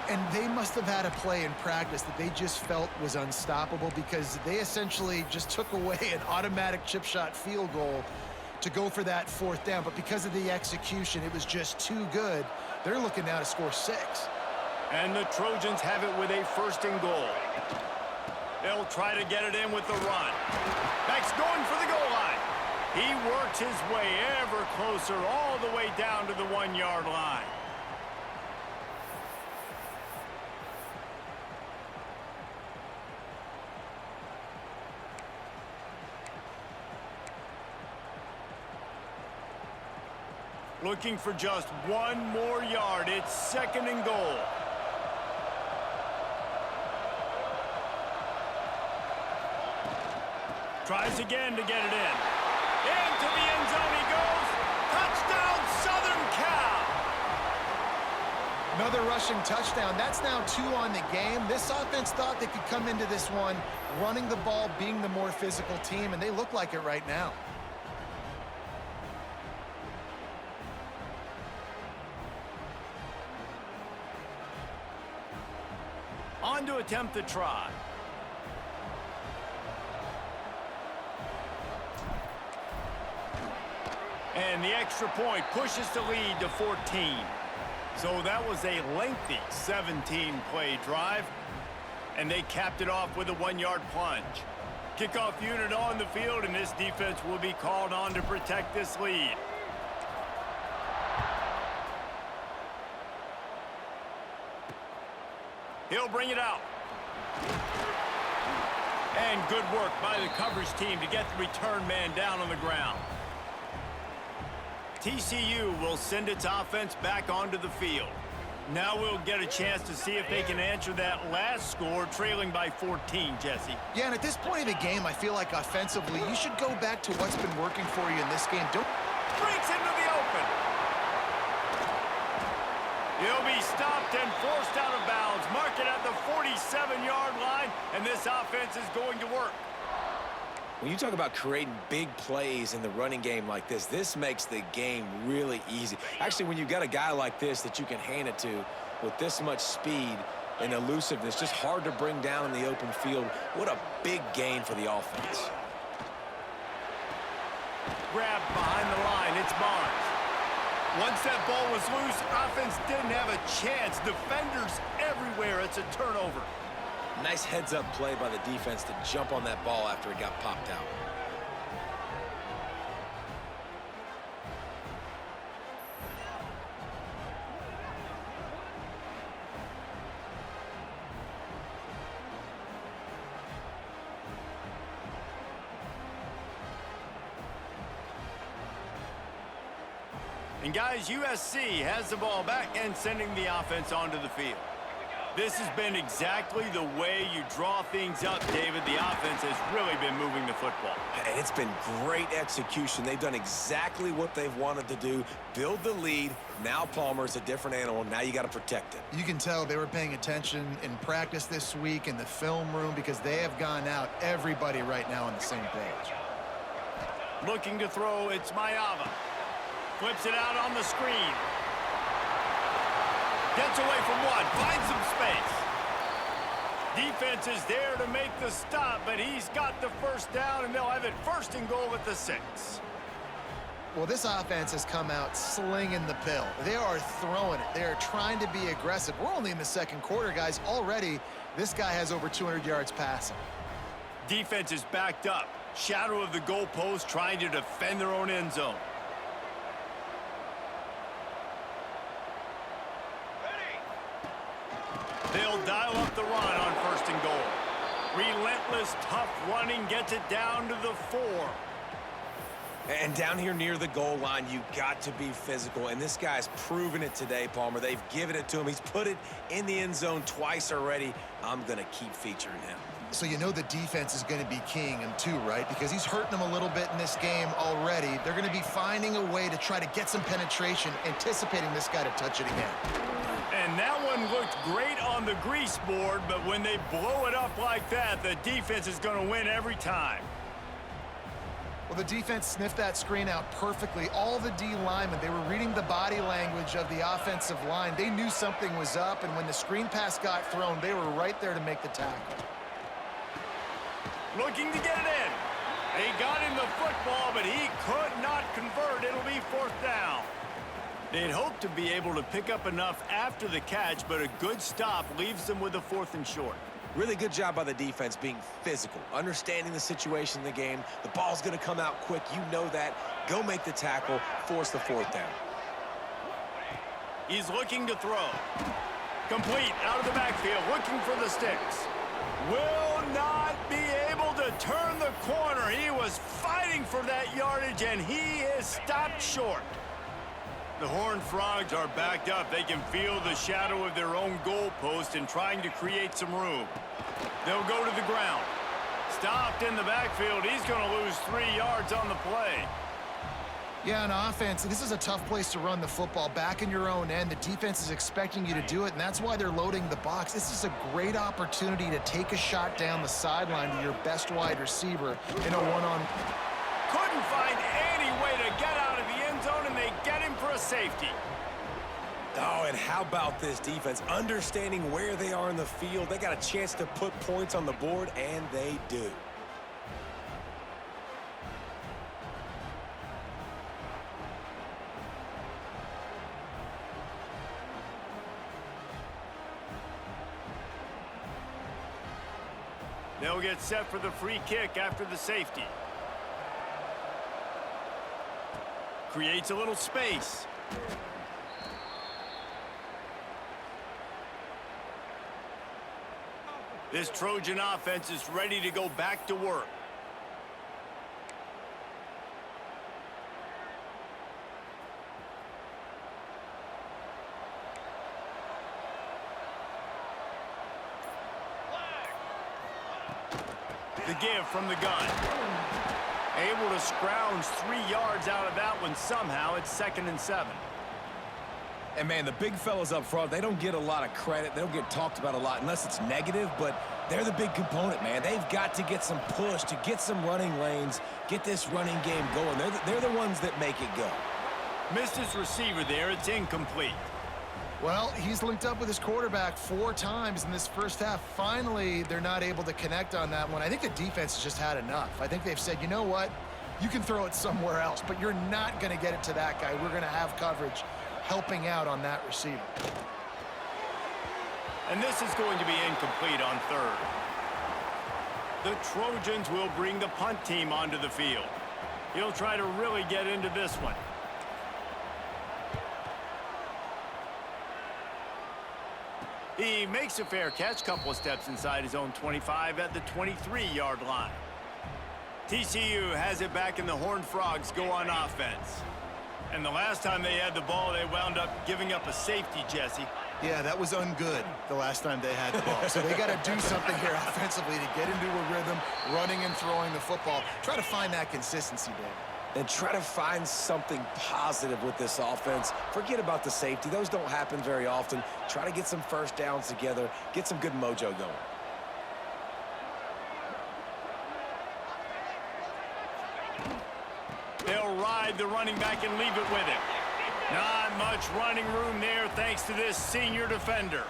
And they must have had a play in practice that they just felt was unstoppable because they essentially just took away an automatic chip shot field goal to go for that 4th down. But because of the execution, it was just too good. They're looking now to score 6. And the Trojans have it with a 1st and goal. They'll try to get it in with the run. Back's going for the goal line. He works his way ever closer all the way down to the 1-yard line. Looking for just 1 more yard. It's 2nd and goal. Tries again to get it in. Into the end zone he goes. Touchdown, Southern Cal. Another rushing touchdown. That's now 2 on the game. This offense thought they could come into this one running the ball, being the more physical team, and they look like it right now. On to attempt the try. And the extra point pushes the lead to 14. So that was a lengthy 17-play drive, and they capped it off with a 1-yard plunge. Kickoff unit on the field, and this defense will be called on to protect this lead. He'll bring it out. And good work by the coverage team to get the return man down on the ground. TCU will send its offense back onto the field. Now we'll get a chance to see if they can answer that last score, trailing by 14, Jesse. Yeah, and at this point of the game, I feel like offensively, you should go back to what's been working for you in this game. Don't Breaks into the open. He'll be stopped and forced out of bounds. Mark it at the 47-yard line, and this offense is going to work. When you talk about creating big plays in the running game like this makes the game really easy. Actually, when you've got a guy like this that you can hand it to with this much speed and elusiveness, just hard to bring down in the open field, what a big gain for the offense. Grabbed behind the line, it's Barnes. Once that ball was loose, offense didn't have a chance. Defenders everywhere, it's a turnover. Nice heads-up play by the defense to jump on that ball after it got popped out. And guys, USC has the ball back and sending the offense onto the field. This has been exactly the way you draw things up, David. The offense has really been moving the football. And it's been great execution. They've done exactly what they've wanted to do. Build the lead. Now Palmer's a different animal. Now you got to protect it. You can tell they were paying attention in practice this week in the film room because they have gone out, everybody right now on the same page. Looking to throw, it's Mayava. Flips it out on the screen. Gets away from one, finds some space. Defense is there to make the stop, but he's got the first down, and they'll have it first and goal at the 6. Well, this offense has come out slinging the pill. They are throwing it. They are trying to be aggressive. We're only in the second quarter, guys. Already, this guy has over 200 yards passing. Defense is backed up. Shadow of the goalpost, trying to defend their own end zone. They'll dial up the run on first and goal. Relentless, tough running gets it down to the 4. And down here near the goal line, you got to be physical. And this guy's proven it today, Palmer. They've given it to him. He's put it in the end zone twice already. I'm going to keep featuring him. So you know the defense is going to be keying him too, right? Because he's hurting them a little bit in this game already. They're going to be finding a way to try to get some penetration, anticipating this guy to touch it again. And that one looked great on the grease board, but when they blow it up like that, the defense is going to win every time. Well, the defense sniffed that screen out perfectly. All the D linemen, they were reading the body language of the offensive line. They knew something was up, and when the screen pass got thrown, they were right there to make the tackle. Looking to get it in. He got in the football, but he could not convert. It'll be 4th down. They'd hoped to be able to pick up enough after the catch, but a good stop leaves them with a 4th and short. Really good job by the defense being physical, understanding the situation in the game. The ball's going to come out quick. You know that. Go make the tackle, force the 4th down. He's looking to throw. Complete out of the backfield, looking for the sticks. Will not be able to turn the corner. He was fighting for that yardage, and he is stopped short. The Horned Frogs are backed up. They can feel the shadow of their own goalpost and trying to create some room. They'll go to the ground. Stopped in the backfield. He's going to lose 3 yards on the play. Yeah, on offense, this is a tough place to run the football. Back in your own end, the defense is expecting you to do it, and that's why they're loading the box. This is a great opportunity to take a shot down the sideline to your best wide receiver in a one-on. Couldn't find any way to get out of the end zone, and they get him for a safety. Oh, and how about this defense? Understanding where they are in the field. They got a chance to put points on the board, and they do. They'll get set for the free kick after the safety. Creates a little space. This Trojan offense is ready to go back to work. The give from the gun. Able to scrounge 3 yards out of that one somehow. It's 2nd and 7. And, man, the big fellas up front, they don't get a lot of credit. They don't get talked about a lot unless it's negative, but they're the big component, man. They've got to get some push, to get some running lanes, get this running game going. They're the ones that make it go. Missed his receiver there. It's incomplete. Well, he's linked up with his quarterback 4 times in this first half. Finally, they're not able to connect on that one. I think the defense has just had enough. I think they've said, you know what? You can throw it somewhere else, but you're not going to get it to that guy. We're going to have coverage helping out on that receiver. And this is going to be incomplete on 3rd. The Trojans will bring the punt team onto the field. He'll try to really get into this one. He makes a fair catch, couple of steps inside his own 25 at the 23-yard line. TCU has it back, and the Horned Frogs go on offense. And the last time they had the ball, they wound up giving up a safety, Jesse. Yeah, that was ungood the last time they had the ball. So they got to do something here offensively to get into a rhythm, running and throwing the football. Try to find that consistency, Dave. And try to find something positive with this offense. Forget about the safety. Those don't happen very often. Try to get some first downs together, get some good mojo going. They'll ride the running back and leave it with him. Not much running room there thanks to this senior defender.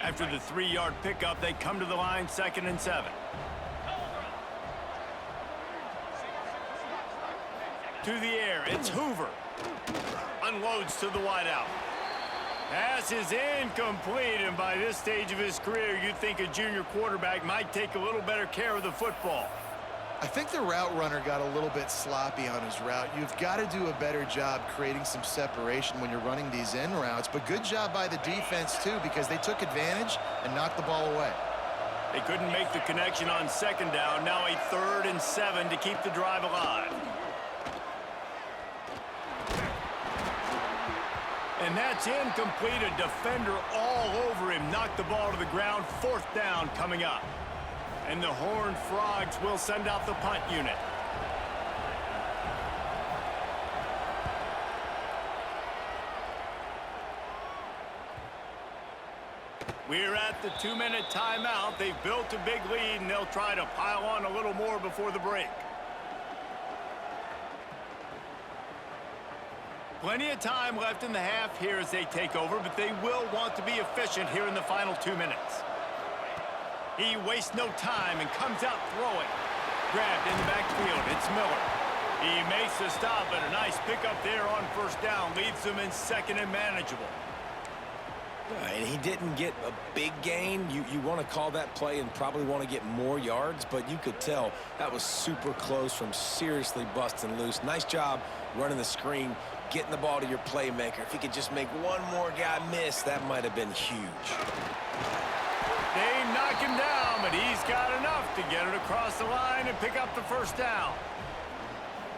After the 3-yard pickup, they come to the line 2nd and 7. To the air, it's Hoover. Unloads to the wideout. Pass is incomplete, and by this stage of his career, you'd think a junior quarterback might take a little better care of the football. I think the route runner got a little bit sloppy on his route. You've got to do a better job creating some separation when you're running these in routes, but good job by the defense, too, because they took advantage and knocked the ball away. They couldn't make the connection on 2nd down. Now a 3rd and 7 to keep the drive alive. And that's incomplete. A defender all over him. Knocked the ball to the ground. 4th down coming up. And the Horned Frogs will send out the punt unit. We're at the 2-minute timeout. They've built a big lead, and they'll try to pile on a little more before the break. Plenty of time left in the half here as they take over, but they will want to be efficient here in the final 2 minutes. He wastes no time and comes out throwing. Grabbed in the backfield. It's Miller. He makes the stop, but a nice pickup there on 1st down. Leaves them in 2nd and manageable. And he didn't get a big gain. You want to call that play and probably want to get more yards, but you could tell that was super close from seriously busting loose. Nice job running the screen, getting the ball to your playmaker. If he could just make one more guy miss, that might have been huge. They knock him down, but he's got enough to get it across the line and pick up the 1st down.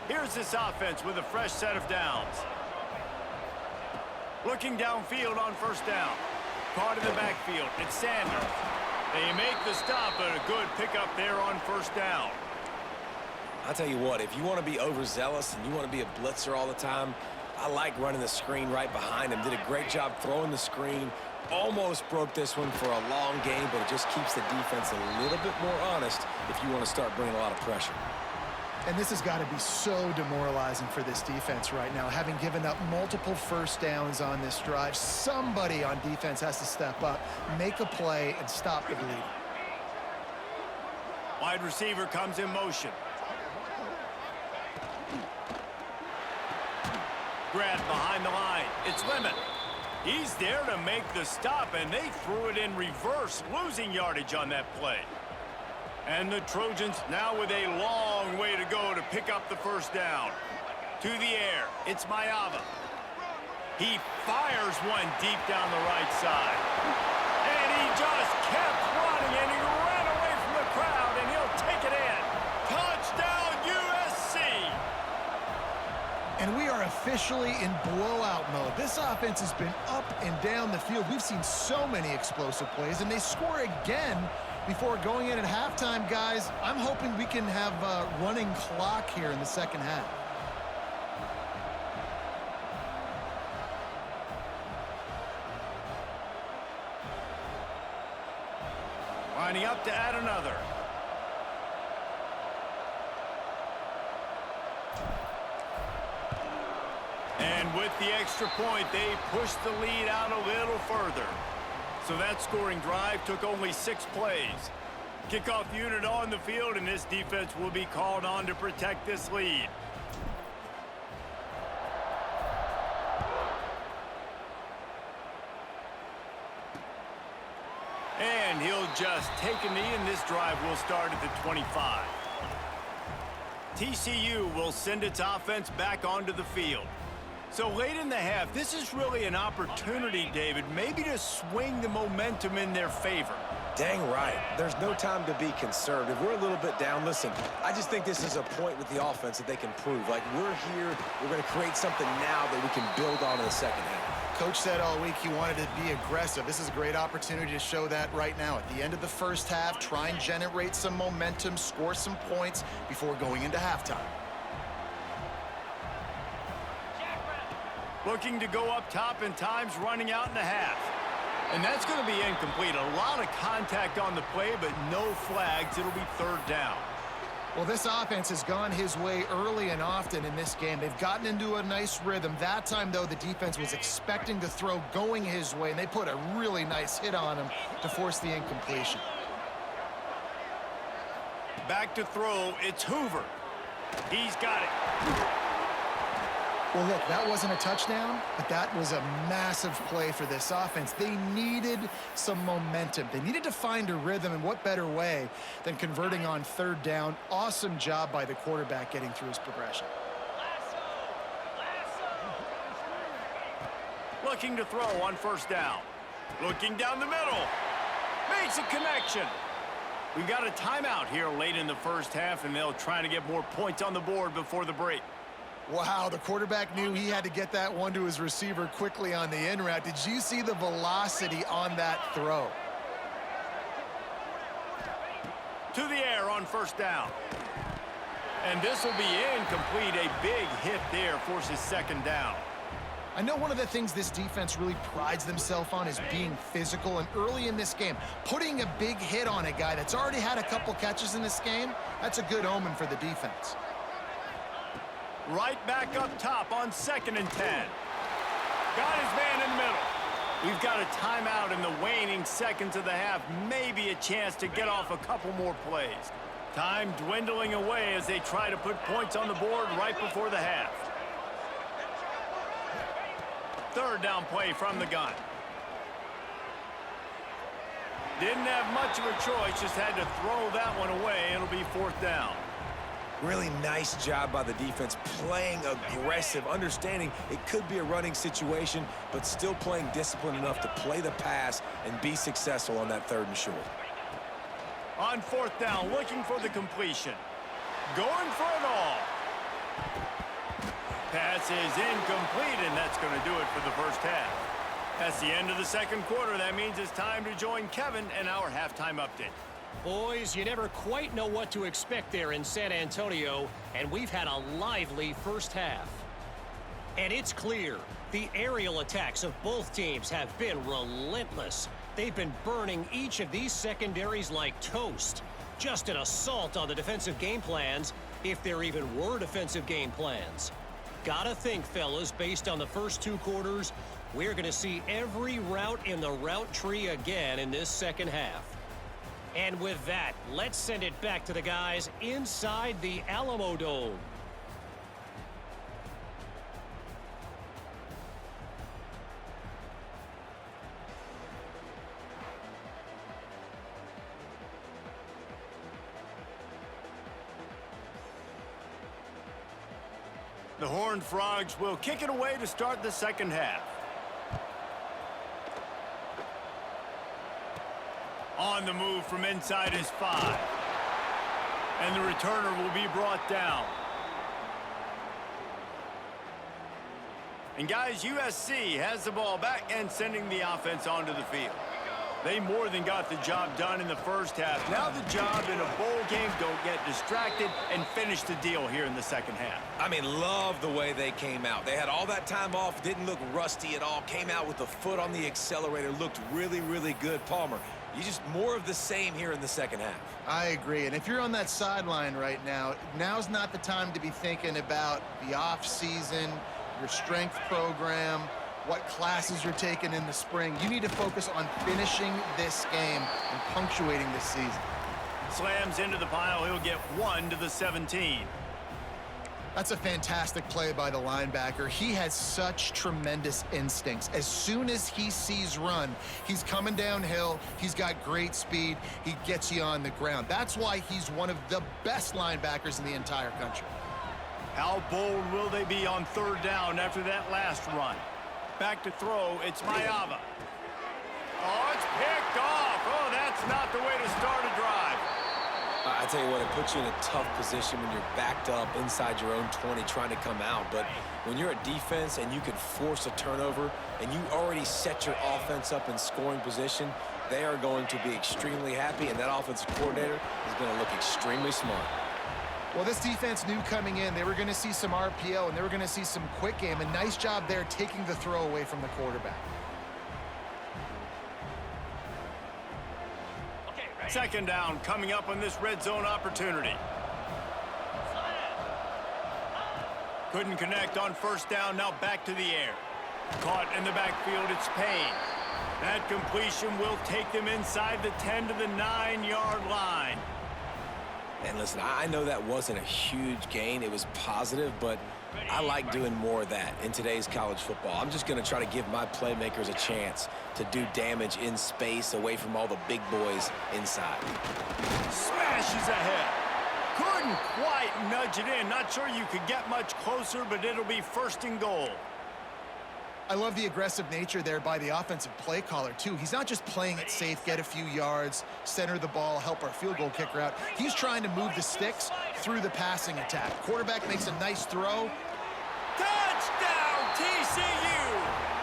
Here's this offense with a fresh set of downs. Looking downfield on 1st down. Caught in the backfield. It's Sanders. They make the stop, but a good pickup there on 1st down. I'll tell you what, if you want to be overzealous and you want to be a blitzer all the time, I like running the screen right behind him. Did a great job throwing the screen. Almost broke this one for a long game, but it just keeps the defense a little bit more honest if you want to start bringing a lot of pressure. And this has got to be so demoralizing for this defense right now. Having given up multiple 1st downs on this drive, somebody on defense has to step up, make a play, and stop the bleeding. Wide receiver comes in motion. Grabbed behind the line. It's Lemon. He's there to make the stop, and they threw it in reverse, losing yardage on that play. And the Trojans now with a long way to go to pick up the 1st down. To the air, it's Mayava. He fires one deep down the right side. And he just kept running, and he ran away from the crowd, and he'll take it in. Touchdown, USC! And we are officially in blowout mode. This offense has been up and down the field. We've seen so many explosive plays, and they score again before going in at halftime, guys. I'm hoping we can have a running clock here in the 2nd half. Lining up to add another. And with the extra point, they pushed the lead out a little further. So that scoring drive took only 6 plays. Kickoff unit on the field, and this defense will be called on to protect this lead. And he'll just take a knee, and this drive will start at the 25. TCU will send its offense back onto the field. So late in the half, this is really an opportunity, David, maybe to swing the momentum in their favor. Dang right. There's no time to be conservative. We're a little bit down. Listen, I just think this is a point with the offense that they can prove. Like, we're here, we're going to create something now that we can build on in the 2nd half. Coach said all week he wanted to be aggressive. This is a great opportunity to show that right now. At the end of the 1st half, try and generate some momentum, score some points before going into halftime. Looking to go up top, and time's running out in the half. And that's going to be incomplete. A lot of contact on the play, but no flags. It'll be 3rd down. Well, this offense has gone his way early and often in this game. They've gotten into a nice rhythm. That time, though, the defense was expecting the throw going his way, and they put a really nice hit on him to force the incompletion. Back to throw, it's Hoover. He's got it. Well, look, that wasn't a touchdown, but that was a massive play for this offense. They needed some momentum. They needed to find a rhythm, and what better way than converting on third down. Awesome job by the quarterback getting through his progression. Looking to throw on first down. Looking down the middle. Makes a connection. We've got a timeout here late in the first half, and they'll try to get more points on the board before the break. Wow, the quarterback knew he had to get that one to his receiver quickly on the in route. Did you see the velocity on that throw? To the air on first down. And this will be incomplete. A big hit there forces second down. I know one of the things this defense really prides themselves on is being physical, and early in this game, putting a big hit on a guy that's already had a couple catches in this game, that's a good omen for the defense. Right back up top on 2nd and 10. Got his man in the middle. We've got a timeout in the waning seconds of the half. Maybe a chance to get off a couple more plays. Time dwindling away as they try to put points on the board right before the half. Third down play from the gun. Didn't have much of a choice, just had to throw that one away. It'll be fourth down. Really nice job by the defense, playing aggressive, understanding it could be a running situation, but still playing disciplined enough to play the pass and be successful on that 3rd and short. On fourth down, looking for the completion. Going for it all. Pass is incomplete, and that's going to do it for the first half. That's the end of the second quarter. That means it's time to join Kevin in our halftime update. Boys, you never quite know what to expect there in San Antonio, and we've had a lively first half. And it's clear, the aerial attacks of both teams have been relentless. They've been burning each of these secondaries like toast. Just an assault on the defensive game plans, if there even were defensive game plans. Gotta think, fellas, based on the first 2 quarters, we're going to see every route in the route tree again in this second half. And with that, let's send it back to the guys inside the Alamo Dome. The Horned Frogs will kick it away to start the second half. On the move from inside his 5. And the returner will be brought down. And guys, USC has the ball back and sending the offense onto the field. They more than got the job done in the first half. Now the job in a bowl game, don't get distracted and finish the deal here in the second half. I mean, love the way they came out. They had all that time off, didn't look rusty at all, came out with the foot on the accelerator, looked really, really good. Palmer, you just more of the same here in the second half. I agree, and if you're on that sideline right now, now's not the time to be thinking about the off-season, your strength program, what classes you're taking in the spring. You need to focus on finishing this game and punctuating this season. Slams into the pile. He'll get 1 to the 17. That's a fantastic play by the linebacker. He has such tremendous instincts. As soon as he sees run, he's coming downhill. He's got great speed. He gets you on the ground. That's why he's one of the best linebackers in the entire country. How bold will they be on third down after that last run? Back to throw, it's Mayava. Oh, it's picked off. Oh, that's not the way to start a drive. I tell you what, it puts you in a tough position when you're backed up inside your own 20 trying to come out. But when you're a defense and you can force a turnover and you already set your offense up in scoring position, they are going to be extremely happy, and that offensive coordinator is going to look extremely smart. Well, this defense knew coming in they were going to see some RPO and they were going to see some quick game. A nice job there taking the throw away from the quarterback. Second down coming up on this red zone opportunity. Couldn't connect on first down, now back to the air. Caught in the backfield, it's Payne. That completion will take them inside the 10 to the 9-yard line. And listen, I know that wasn't a huge gain. It was positive, but I like doing more of that in today's college football. I'm just going to try to give my playmakers a chance to do damage in space away from all the big boys inside. Smashes ahead. Couldn't quite nudge it in. Not sure you could get much closer, but it'll be first and goal. I love the aggressive nature there by the offensive play caller, too. He's not just playing it safe, get a few yards, center the ball, help our field goal kicker out. He's trying to move the sticks through the passing attack. Quarterback makes a nice throw. Touchdown, TCU!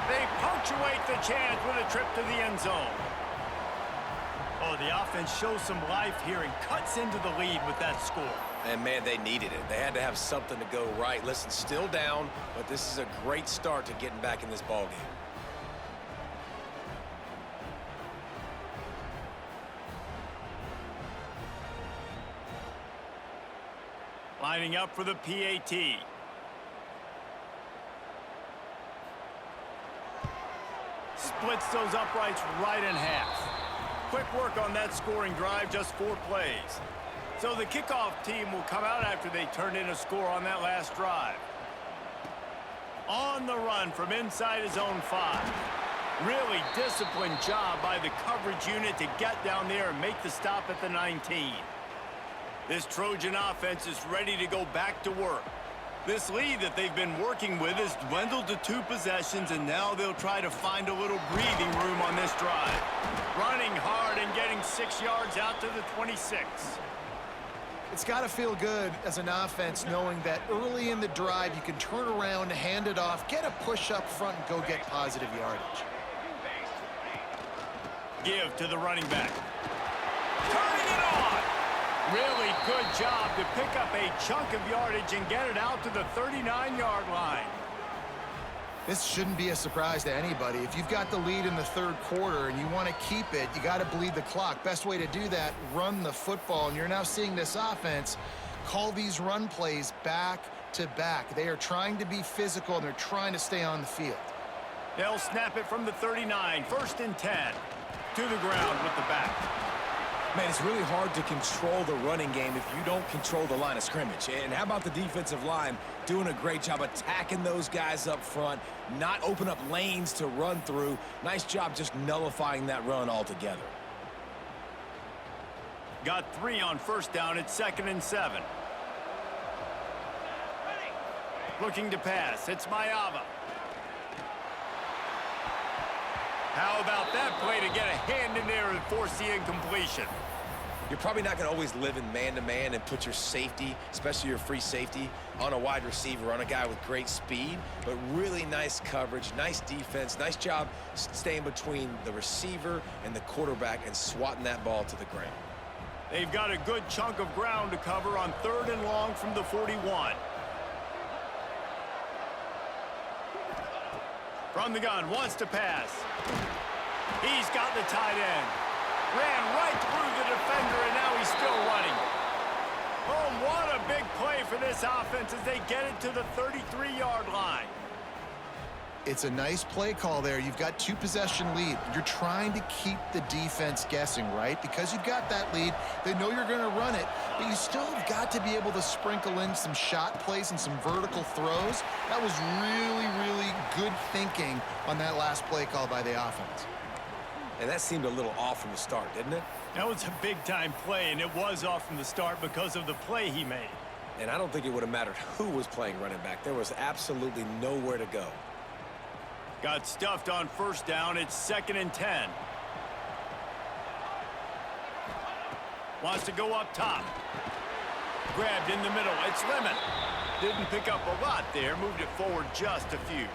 They punctuate the chance with a trip to the end zone. Oh, the offense shows some life here and cuts into the lead with that score. And, man, they needed it. They had to have something to go right. Listen, still down, but this is a great start to getting back in this ballgame. Lining up for the PAT. Splits those uprights right in half. Quick work on that scoring drive, just 4 plays. So the kickoff team will come out after they turned in a score on that last drive. On the run from inside his own 5. Really disciplined job by the coverage unit to get down there and make the stop at the 19. This Trojan offense is ready to go back to work. This lead that they've been working with has dwindled to 2 possessions, and now they'll try to find a little breathing room on this drive. Running hard and getting 6 yards out to the 26. It's got to feel good as an offense knowing that early in the drive you can turn around, hand it off, get a push up front, and go get positive yardage. Give to the running back. Turning it on! Really good job to pick up a chunk of yardage and get it out to the 39-yard line. This shouldn't be a surprise to anybody. If you've got the lead in the 3rd quarter and you want to keep it, you got to bleed the clock. Best way to do that, run the football. And you're now seeing this offense call these run plays back to back. They are trying to be physical, and they're trying to stay on the field. They'll snap it from the 39, 1st and 10. To the ground with the back. Man, it's really hard to control the running game if you don't control the line of scrimmage. And how about the defensive line doing a great job attacking those guys up front, not open up lanes to run through. Nice job just nullifying that run altogether. Got 3 on first down. It's 2nd and 7. Looking to pass. It's Mayava. How about that play to get a hand in there and force the incompletion? You're probably not going to always live in man-to-man and put your safety, especially your free safety, on a wide receiver, on a guy with great speed, but really nice coverage, nice defense, nice job staying between the receiver and the quarterback and swatting that ball to the ground. They've got a good chunk of ground to cover on 3rd and long from the 41. From the gun, wants to pass. He's got the tight end. Ran right through the defender, and now he's still running. Oh, what a big play for this offense as they get it to the 33-yard line. It's a nice play call there. You've got 2-possession lead. You're trying to keep the defense guessing, right? Because you've got that lead, they know you're going to run it, but you still have got to be able to sprinkle in some shot plays and some vertical throws. That was really, really good thinking on that last play call by the offense. And that seemed a little off from the start, didn't it? That was a big-time play, and it was off from the start because of the play he made. And I don't think it would have mattered who was playing running back. There was absolutely nowhere to go. Got stuffed on first down. It's 2nd and 10. Wants to go up top. Grabbed in the middle. It's Lemon. Didn't pick up a lot there. Moved it forward just a few.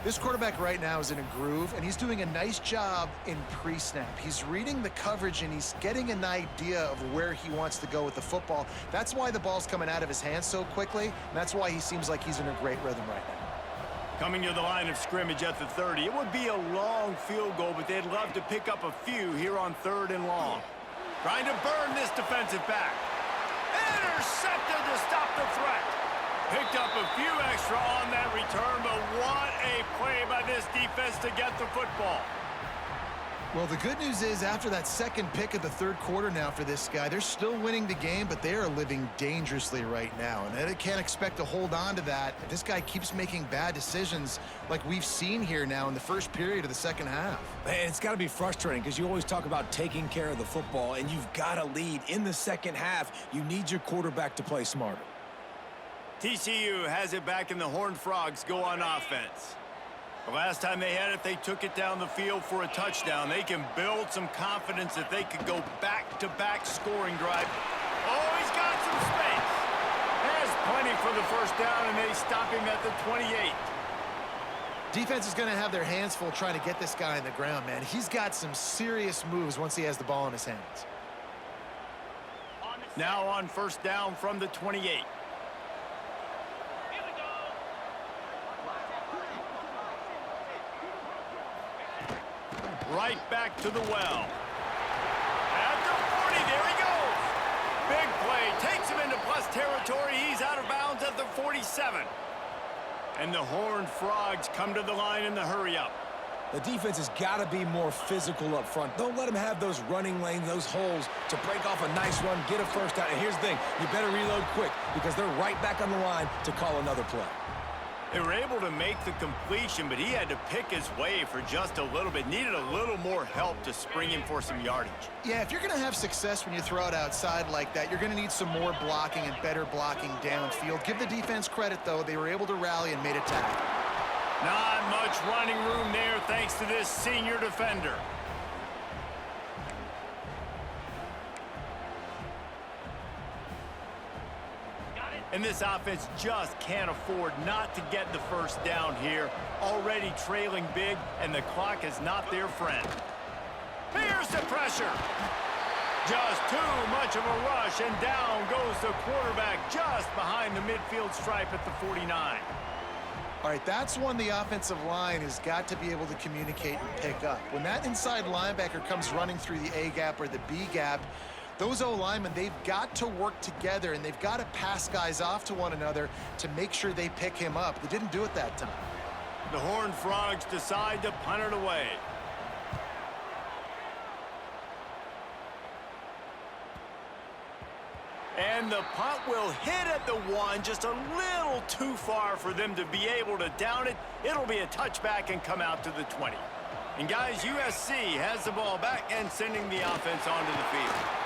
This quarterback right now is in a groove, and he's doing a nice job in pre-snap. He's reading the coverage, and he's getting an idea of where he wants to go with the football. That's why the ball's coming out of his hands so quickly, and that's why he seems like he's in a great rhythm right now. Coming to the line of scrimmage at the 30. It would be a long field goal, but they'd love to pick up a few here on 3rd and long. Trying to burn this defensive back. Intercepted to stop the threat. Picked up a few extra on that return, but what a play by this defense to get the football. Well, the good news is after that second pick of the third quarter now for this guy, they're still winning the game, but they are living dangerously right now. And they can't expect to hold on to that if this guy keeps making bad decisions like we've seen here now in the first period of the second half. Man, it's got to be frustrating because you always talk about taking care of the football, and you've got to lead in the second half. You need your quarterback to play smarter. TCU has it back, and the Horned Frogs go on offense. The last time they had it, they took it down the field for a touchdown. They can build some confidence that they could go back-to-back scoring drive. Oh, he's got some space. Has plenty for the first down, and they stop him at the 28. Defense is going to have their hands full trying to get this guy on the ground, man. He's got some serious moves once he has the ball in his hands. Now on first down from the 28. Right back to the well. At the 40, there he goes. Big play, takes him into plus territory. He's out of bounds at the 47. And the Horned Frogs come to the line in the hurry-up. The defense has got to be more physical up front. Don't let them have those running lanes, those holes to break off a nice run, get a first down. And here's the thing, you better reload quick because they're right back on the line to call another play. They were able to make the completion, but he had to pick his way for just a little bit. Needed a little more help to spring him for some yardage. Yeah, if you're going to have success when you throw it outside like that, you're going to need some more blocking and better blocking downfield. Give the defense credit, though. They were able to rally and made a tackle. Not much running room there thanks to this senior defender. And this offense just can't afford not to get the first down here. Already trailing big, and the clock is not their friend. Here's the pressure. Just too much of a rush, and down goes the quarterback just behind the midfield stripe at the 49. All right, that's one the offensive line has got to be able to communicate and pick up. When that inside linebacker comes running through the A gap or the B gap, those O-linemen, they've got to work together, and they've got to pass guys off to one another to make sure they pick him up. They didn't do it that time. The Horned Frogs decide to punt it away. And the punt will hit at the 1, just a little too far for them to be able to down it. It'll be a touchback and come out to the 20. And guys, USC has the ball back and sending the offense onto the field.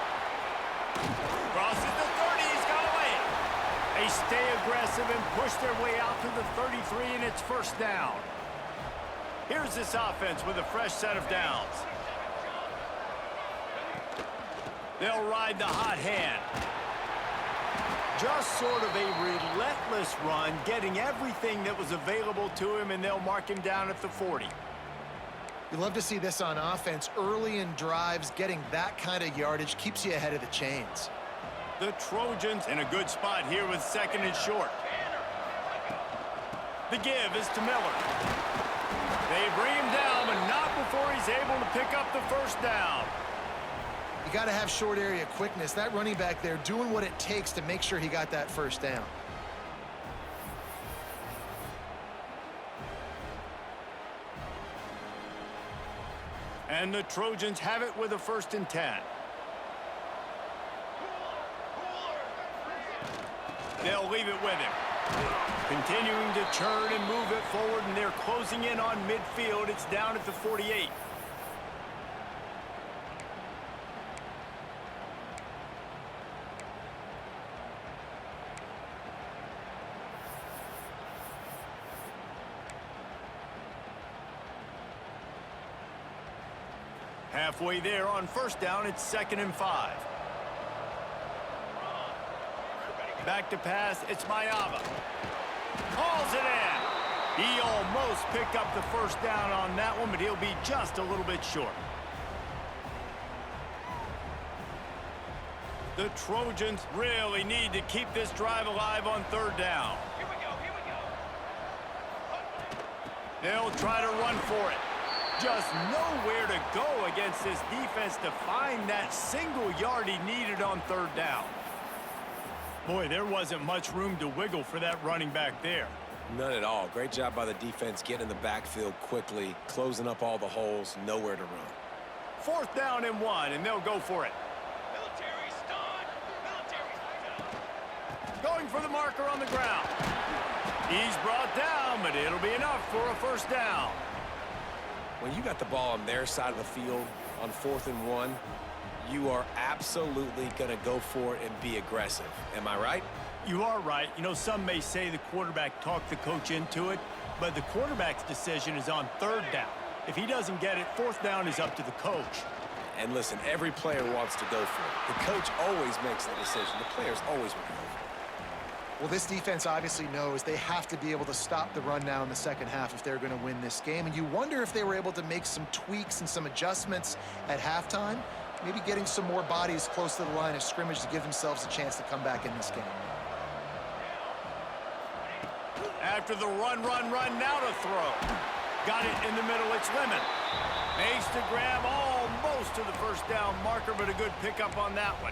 Crosses the 30, he's got away. They stay aggressive and push their way out to the 33, and it's first down. Here's this offense with a fresh set of downs. They'll ride the hot hand. Just sort of a relentless run, getting everything that was available to him, and they'll mark him down at the 40. You love to see this on offense. Early in drives, getting that kind of yardage keeps you ahead of the chains. The Trojans in a good spot here with second and short. The give is to Miller. They bring him down, but not before he's able to pick up the first down. You got to have short area quickness. That running back there doing what it takes to make sure he got that first down. And the Trojans have it with a 1st and 10. They'll leave it with him. Continuing to churn and move it forward, and they're closing in on midfield. It's down at the 48. Halfway there on first down, it's 2nd and 5. Back to pass, it's Mayava. Hauls it in. He almost picked up the first down on that one, but he'll be just a little bit short. The Trojans really need to keep this drive alive on 3rd down. Here we go. They'll try to run for it. Just nowhere to go against this defense to find that single yard he needed on 3rd down. Boy, there wasn't much room to wiggle for that running back there. None at all. Great job by the defense getting in the backfield quickly, closing up all the holes, nowhere to run. 4th down and 1, and they'll go for it. Military start. Military. Going for the marker on the ground. He's brought down, but it'll be enough for a 1st down. When you got the ball on their side of the field on 4th and 1, you are absolutely going to go for it and be aggressive. Am I right? You are right. You know, some may say the quarterback talked the coach into it, but the quarterback's decision is on 3rd down. If he doesn't get it, 4th down is up to the coach. And listen, every player wants to go for it. The coach always makes the decision. The players always want to go for it. Well, this defense obviously knows they have to be able to stop the run now in the second half if they're going to win this game. And you wonder if they were able to make some tweaks and some adjustments at halftime, maybe getting some more bodies close to the line of scrimmage to give themselves a chance to come back in this game. After the run, now to throw. Got it in the middle, it's Lemon. Makes the grab almost to the 1st down marker, but a good pickup on that one.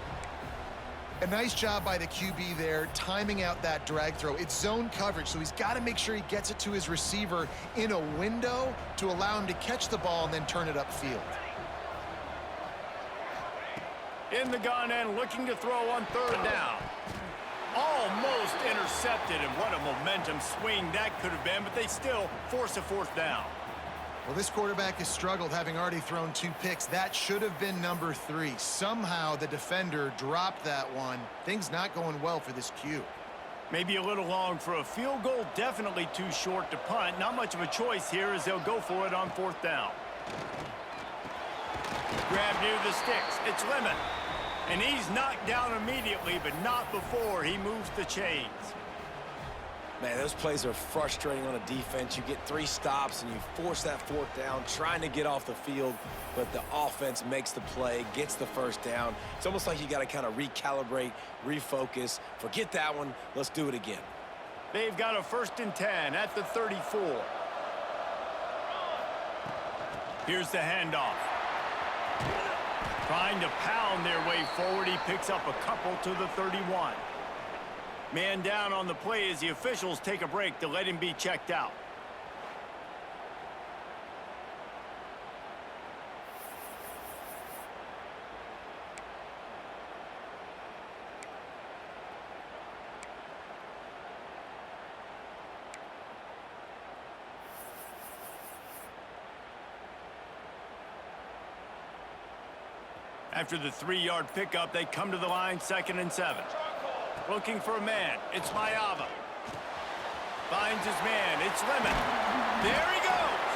A nice job by the QB there, timing out that drag throw. It's zone coverage, so he's got to make sure he gets it to his receiver in a window to allow him to catch the ball and then turn it upfield. In the gun and looking to throw on 3rd down. Almost intercepted, and what a momentum swing that could have been, but they still force a 4th down. Well, this quarterback has struggled, having already thrown 2 picks. That should have been number 3. Somehow the defender dropped that one. Things not going well for this Q. Maybe a little long for a field goal, definitely too short to punt. Not much of a choice here as they'll go for it on 4th down. Grab near the sticks, it's Lemon. And he's knocked down immediately, but not before he moves the chains. Man, those plays are frustrating on a defense. You get 3 stops and you force that 4th down, trying to get off the field, but the offense makes the play, gets the 1st down. It's almost like you got to kind of recalibrate, refocus. Forget that one. Let's do it again. They've got a 1st and 10 at the 34. Here's the handoff. Trying to pound their way forward, he picks up a couple to the 31. Man down on the play as the officials take a break to let him be checked out. After the 3-yard pickup, they come to the line, 2nd and 7. Looking for a man, it's Mayava. Finds his man, it's Lemon. There he goes!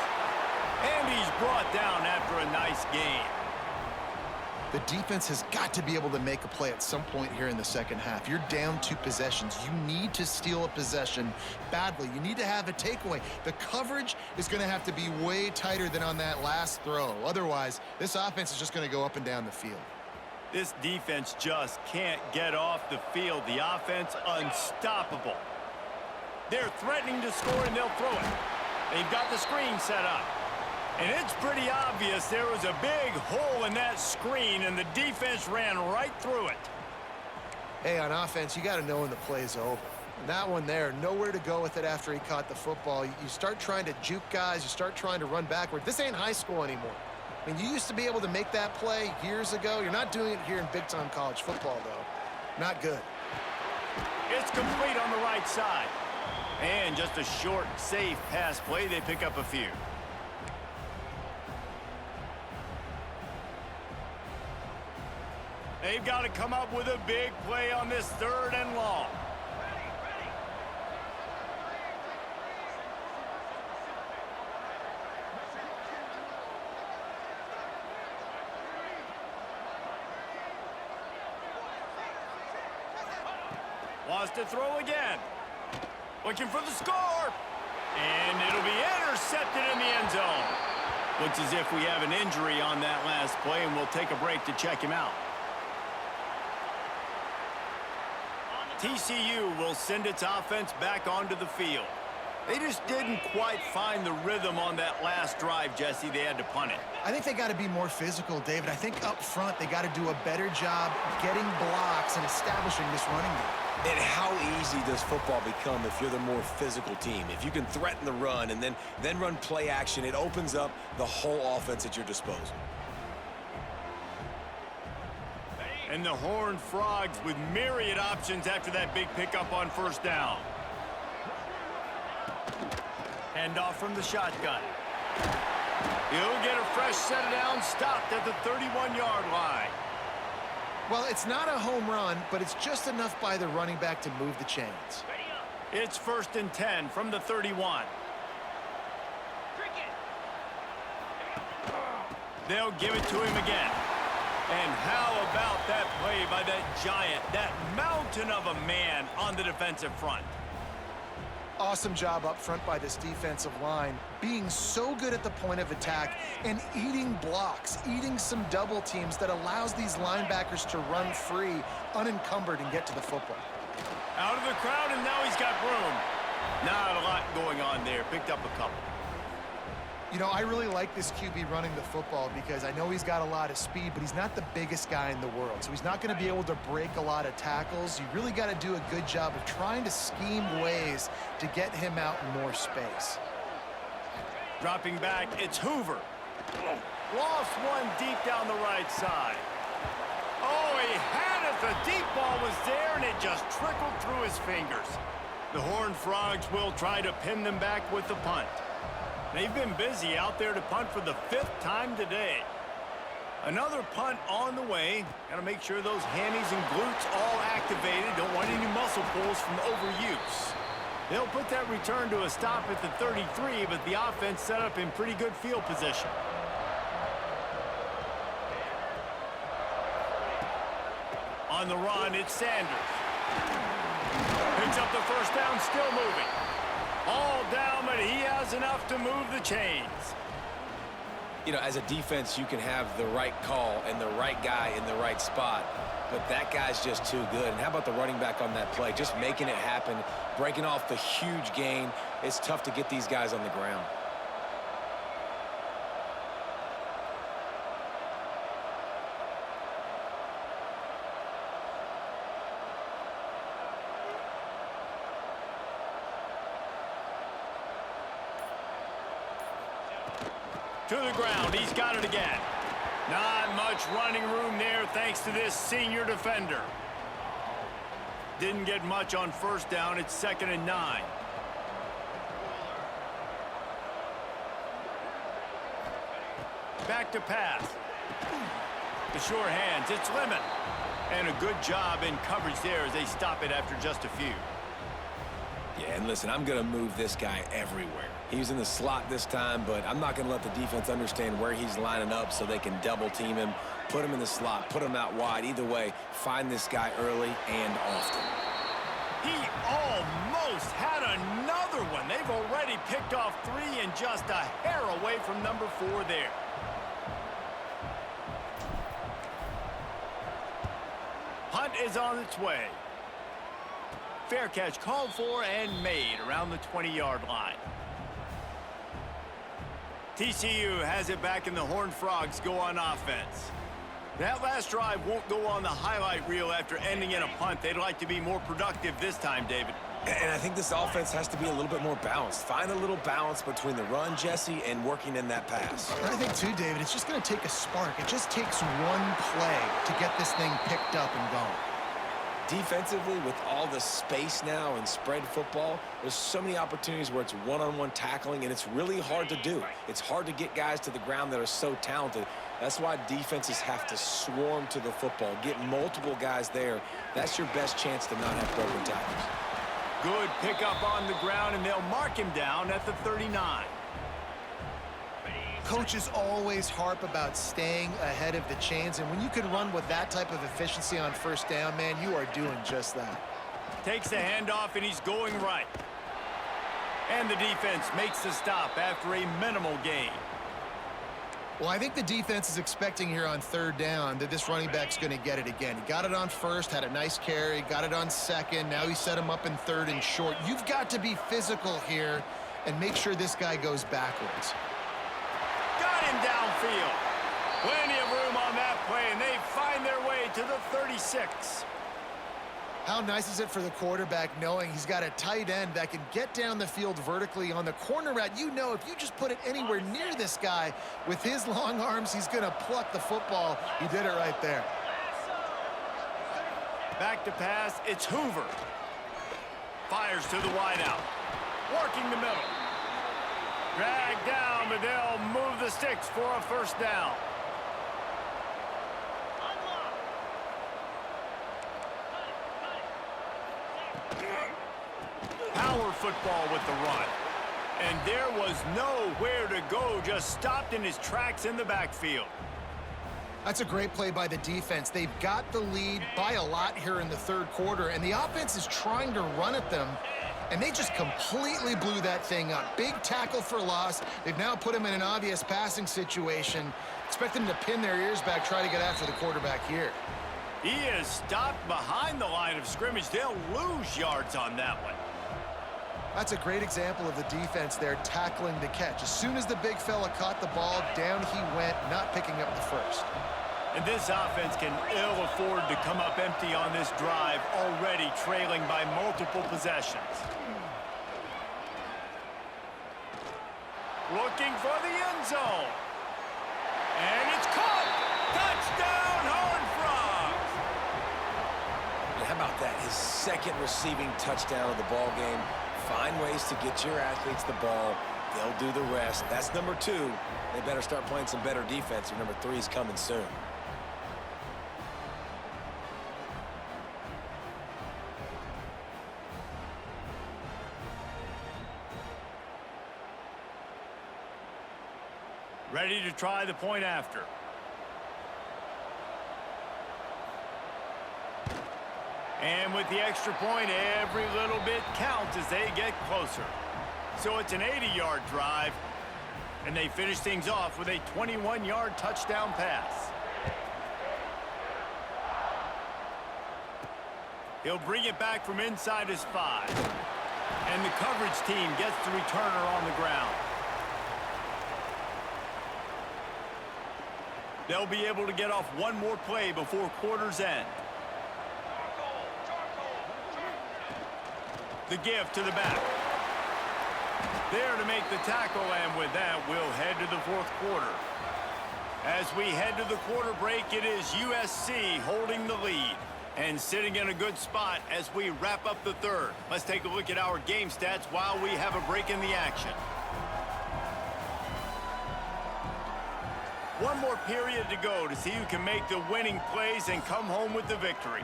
And he's brought down after a nice gain. The defense has got to be able to make a play at some point here in the second half. You're down 2 possessions. You need to steal a possession badly. You need to have a takeaway. The coverage is going to have to be way tighter than on that last throw. Otherwise, this offense is just going to go up and down the field. This defense just can't get off the field. The offense unstoppable. They're threatening to score, and they'll throw it. They've got the screen set up. And it's pretty obvious there was a big hole in that screen, and the defense ran right through it. Hey, on offense, you got to know when the play's over. And that one there, nowhere to go with it after he caught the football. You start trying to juke guys. You start trying to run backward. This ain't high school anymore. I mean, you used to be able to make that play years ago. You're not doing it here in big-time college football, though. Not good. It's complete on the right side. And just a short, safe pass play. They pick up a few. They've got to come up with a big play on this 3rd and long. Wants to throw again. Looking for the score. And it'll be intercepted in the end zone. Looks as if we have an injury on that last play, and we'll take a break to check him out. TCU will send its offense back onto the field. They just didn't quite find the rhythm on that last drive, Jesse. They had to punt it. I think they got to be more physical, David. I think up front they got to do a better job getting blocks and establishing this running game. And how easy does football become if you're the more physical team? If you can threaten the run and then run play action, it opens up the whole offense at your disposal. And the Horned Frogs with myriad options after that big pickup on first down. Handoff from the shotgun. He'll get a fresh set of downs, stopped at the 31-yard line. Well, it's not a home run, but it's just enough by the running back to move the chains. It's 1st and 10 from the 31. They'll give it to him again. And how about that play by that giant, that mountain of a man on the defensive front? Awesome job up front by this defensive line, being so good at the point of attack and eating blocks, eating some double teams that allows these linebackers to run free, unencumbered, and get to the football. Out of the crowd, and now he's got room. Not a lot going on there. Picked up a couple. You know, I really like this QB running the football because I know he's got a lot of speed, but he's not the biggest guy in the world. So he's not going to be able to break a lot of tackles. You really got to do a good job of trying to scheme ways to get him out in more space. Dropping back, it's Hoover. Lost one deep down the right side. Oh, he had it. The deep ball was there, and it just trickled through his fingers. The Horned Frogs will try to pin them back with the punt. They've been busy out there to punt for the 5th time today. Another punt on the way. Got to make sure those hammies and glutes all activated. Don't want any muscle pulls from overuse. They'll put that return to a stop at the 33, but the offense set up in pretty good field position. On the run, it's Sanders. Picks up the first down, still moving. All down, but he has enough to move the chains. You know, as a defense, you can have the right call and the right guy in the right spot, but that guy's just too good. And how about the running back on that play? Just making it happen, breaking off the huge gain. It's tough to get these guys on the ground. To the ground, he's got it again. Not much running room there thanks to this senior defender. Didn't get much on first down. It's 2nd and 9. Back to pass. The sure hands, it's Lemon. And a good job in coverage there as they stop it after just a few. Yeah, and listen, I'm going to move this guy everywhere. He was in the slot this time, but I'm not going to let the defense understand where he's lining up so they can double team him, put him in the slot, put him out wide. Either way, find this guy early and often. He almost had another one. They've already picked off 3 and just a hair away from number 4 there. Punt is on its way. Fair catch called for and made around the 20-yard line. TCU has it back, and the Horned Frogs go on offense. That last drive won't go on the highlight reel after ending in a punt. They'd like to be more productive this time, David. And I think this offense has to be a little bit more balanced. Find a little balance between the run, Jesse, and working in that pass. I think, too, David, it's just going to take a spark. It just takes one play to get this thing picked up and going. Defensively, with all the space now and spread football, there's so many opportunities where it's one-on-one tackling, and it's really hard to do. It's hard to get guys to the ground that are so talented. That's why defenses have to swarm to the football, get multiple guys there. That's your best chance to not have broken tackles. Good pickup on the ground, and they'll mark him down at the 39. Coaches always harp about staying ahead of the chains, and when you can run with that type of efficiency on first down, man, you are doing just that. Takes the handoff, and he's going right. And the defense makes the stop after a minimal gain. Well, I think the defense is expecting here on third down that this running back's going to get it again. He got it on first, had a nice carry, got it on second. Now he set him up in third and short. You've got to be physical here and make sure this guy goes backwards. Got him downfield. Plenty of room on that play, and they find their way to the 36. How nice is it for the quarterback knowing he's got a tight end that can get down the field vertically on the corner route? You know, if you just put it anywhere near this guy with his long arms, he's going to pluck the football. He did it right there. Back to pass, it's Hoover. Fires to the wideout. Working the middle. Drag down, but they'll move the sticks for a first down. Power football with the run. And there was nowhere to go, just stopped in his tracks in the backfield. That's a great play by the defense. They've got the lead by a lot here in the third quarter, and the offense is trying to run at them, and they just completely blew that thing up. Big tackle for loss. They've now put him in an obvious passing situation. Expect them to pin their ears back, try to get after the quarterback here. He is stopped behind the line of scrimmage. They'll lose yards on that one. That's a great example of the defense there tackling the catch. As soon as the big fella caught the ball, down he went, not picking up the first. And this offense can ill afford to come up empty on this drive, already trailing by multiple possessions. Looking for the end zone. And it's caught! Touchdown, Horned Frogs! Yeah, how about that? His second receiving touchdown of the ball game. Find ways to get your athletes the ball. They'll do the rest. That's number 2. They better start playing some better defense. Number 3 is coming soon. Ready to try the point after. And with the extra point, every little bit counts as they get closer. So it's an 80-yard drive, and they finish things off with a 21-yard touchdown pass. He'll bring it back from inside his 5. And the coverage team gets the returner on the ground. They'll be able to get off one more play before quarter's end. The give to the back. There to make the tackle, and with that, we'll head to the fourth quarter. As we head to the quarter break, it is USC holding the lead and sitting in a good spot as we wrap up the third. Let's take a look at our game stats while we have a break in the action. One more period to go to see who can make the winning plays and come home with the victory.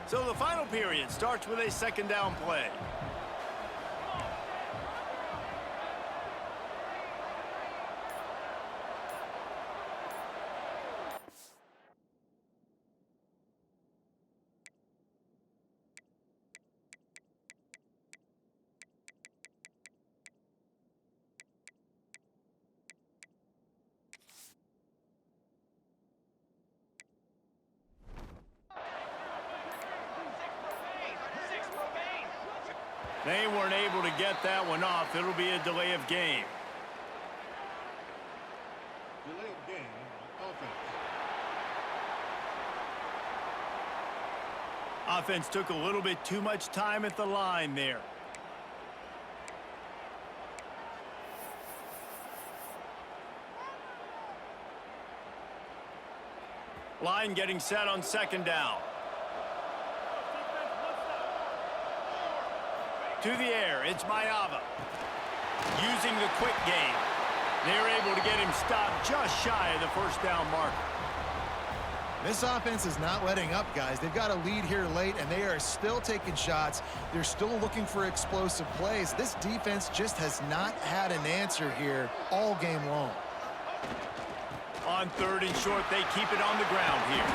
So the final period starts with a second down play. They weren't able to get that one off. It'll be a delay of game. Delay of game, offense. Offense took a little bit too much time at the line there. Line getting set on second down. To the air, it's Mayava. Using the quick game. They're able to get him stopped just shy of the first down marker. This offense is not letting up, guys. They've got a lead here late, and they are still taking shots. They're still looking for explosive plays. This defense just has not had an answer here all game long. On third and short, they keep it on the ground here.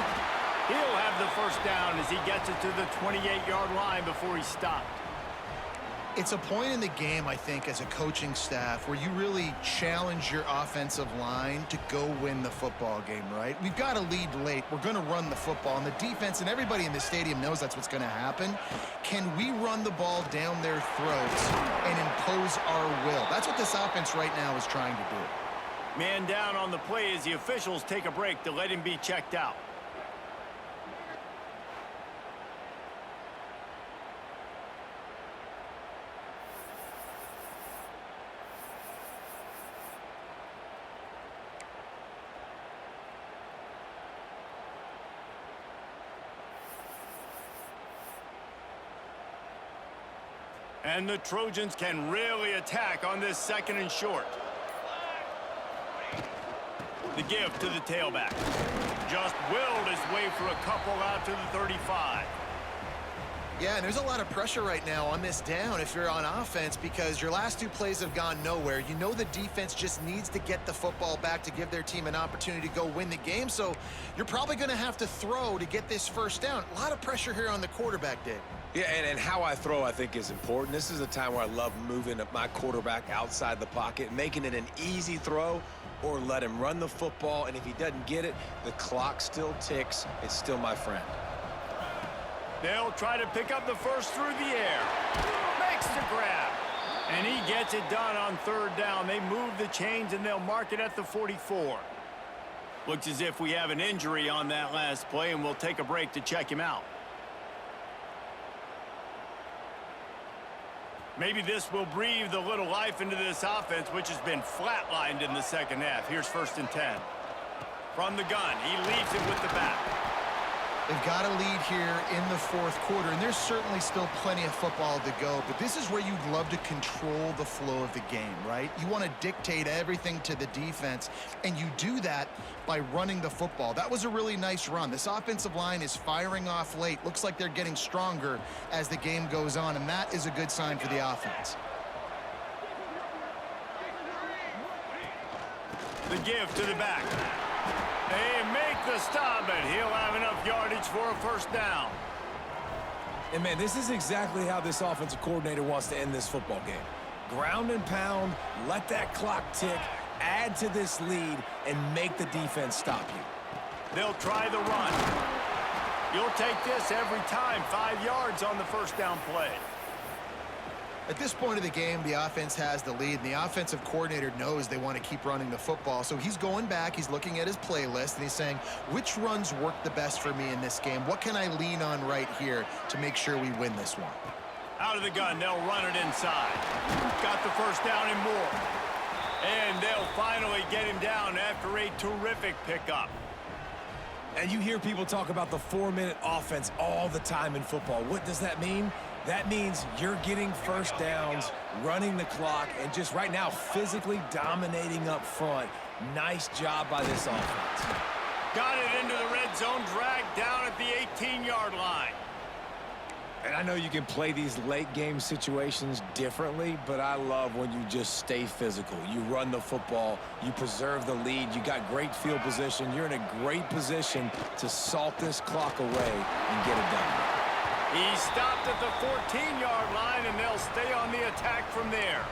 He'll have the first down as he gets it to the 28-yard line before he's stopped. It's a point in the game, I think, as a coaching staff where you really challenge your offensive line to go win the football game, right? We've got a lead late. We're going to run the football, and the defense and everybody in the stadium knows that's what's going to happen. Can we run the ball down their throats and impose our will? That's what this offense right now is trying to do. Man down on the play as the officials take a break to let him be checked out. And the Trojans can really attack on this 2nd and short. The give to the tailback. Just willed his way for a couple out to the 35. Yeah, and there's a lot of pressure right now on this down if you're on offense because your last 2 plays have gone nowhere. You know the defense just needs to get the football back to give their team an opportunity to go win the game, so you're probably going to have to throw to get this first down. A lot of pressure here on the quarterback, Dave. Yeah, and how I throw, I think, is important. This is a time where I love moving my quarterback outside the pocket, making it an easy throw, or let him run the football, and if he doesn't get it, the clock still ticks. It's still my friend. They'll try to pick up the first through the air. Makes the grab. And he gets it done on 3rd down. They move the chains, and they'll mark it at the 44. Looks as if we have an injury on that last play, and we'll take a break to check him out. Maybe this will breathe a little life into this offense, which has been flatlined in the 2nd half. Here's 1st and 10. From the gun, he leaves it with the back. They've got a lead here in the 4th quarter, and there's certainly still plenty of football to go, but this is where you'd love to control the flow of the game, right? You want to dictate everything to the defense, and you do that by running the football. That was a really nice run. This offensive line is firing off late. Looks like they're getting stronger as the game goes on, and that is a good sign for the offense. The give to the back. They make the stop, and he'll have enough yardage for a first down. And, man, this is exactly how this offensive coordinator wants to end this football game. Ground and pound, let that clock tick, add to this lead, and make the defense stop you. They'll try the run. You'll take this every time. 5 yards on the first down play. At this point of the game, the offense has the lead, and the offensive coordinator knows they want to keep running the football. So he's going back, he's looking at his playlist, and he's saying, which runs work the best for me in this game? What can I lean on right here to make sure we win this one? Out of the gun, they'll run it inside. Got the first down and more. And they'll finally get him down after a terrific pickup. And you hear people talk about the 4-minute offense all the time in football. What does that mean? That means you're getting first downs, running the clock, and just right now physically dominating up front. Nice job by this offense. Got it into the red zone, dragged down at the 18-yard line. And I know you can play these late game situations differently, but I love when you just stay physical. You run the football, you preserve the lead, you got great field position. You're in a great position to salt this clock away and get it done. He stopped at the 14-yard line, and they'll stay on the attack from there.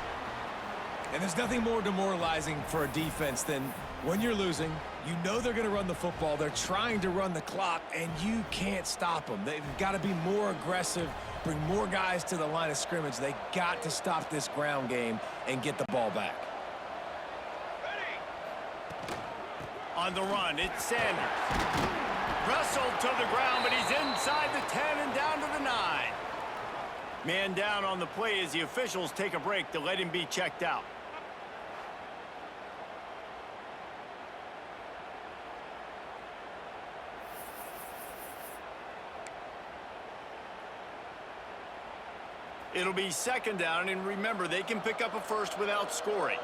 And there's nothing more demoralizing for a defense than when you're losing, you know they're going to run the football, they're trying to run the clock, and you can't stop them. They've got to be more aggressive, bring more guys to the line of scrimmage. They got to stop this ground game and get the ball back. On the run, it's Sanders. Wrestled to the ground, but he's inside the 10 and down to the 9. Man down on the play as the officials take a break to let him be checked out. It'll be 2nd down, and remember, they can pick up a first without scoring.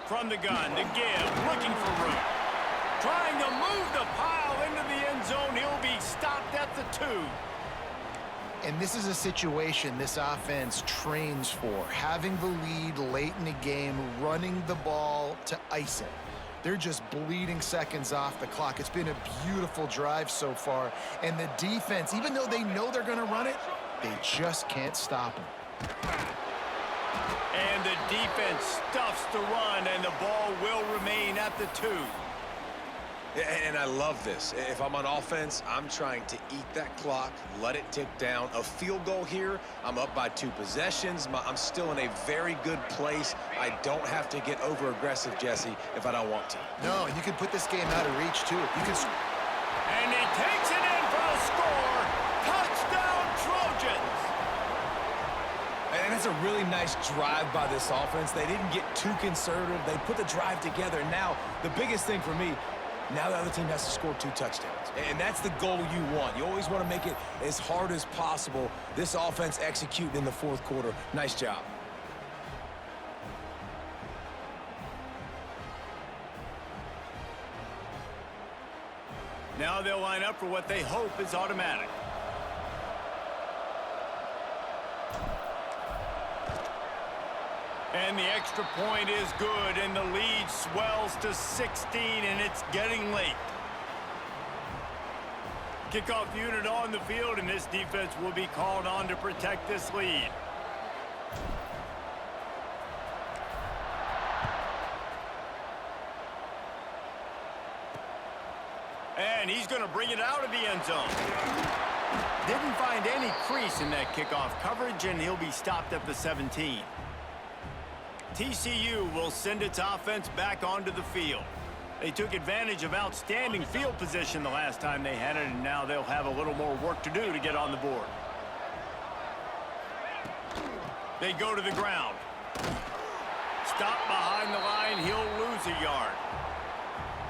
From the gun, the give, looking for room. Trying to move the pile into the end zone. He'll be stopped at the 2. And this is a situation this offense trains for, having the lead late in the game, running the ball to ice it. They're just bleeding seconds off the clock. It's been a beautiful drive so far. And the defense, even though they know they're going to run it, they just can't stop them. And the defense stuffs the run, and the ball will remain at the 2. And I love this. If I'm on offense, I'm trying to eat that clock, let it tick down. A field goal here, I'm up by 2 possessions. I'm still in a very good place. I don't have to get over-aggressive, Jesse, if I don't want to. No, you can put this game out of reach, too. You can... And he takes it in for the score. Touchdown, Trojans! And it's a really nice drive by this offense. They didn't get too conservative. They put the drive together. Now, the biggest thing for me, now the other team has to score 2 touchdowns. And that's the goal you want. You always want to make it as hard as possible. This offense executing in the 4th quarter. Nice job. Now they'll line up for what they hope is automatic. And the extra point is good, and the lead swells to 16, and it's getting late. Kickoff unit on the field, and this defense will be called on to protect this lead. And he's going to bring it out of the end zone. Didn't find any crease in that kickoff coverage, and he'll be stopped at the 17. TCU will send its offense back onto the field. They took advantage of outstanding field position the last time they had it, and now they'll have a little more work to do to get on the board. They go to the ground. Stop behind the line. He'll lose a yard.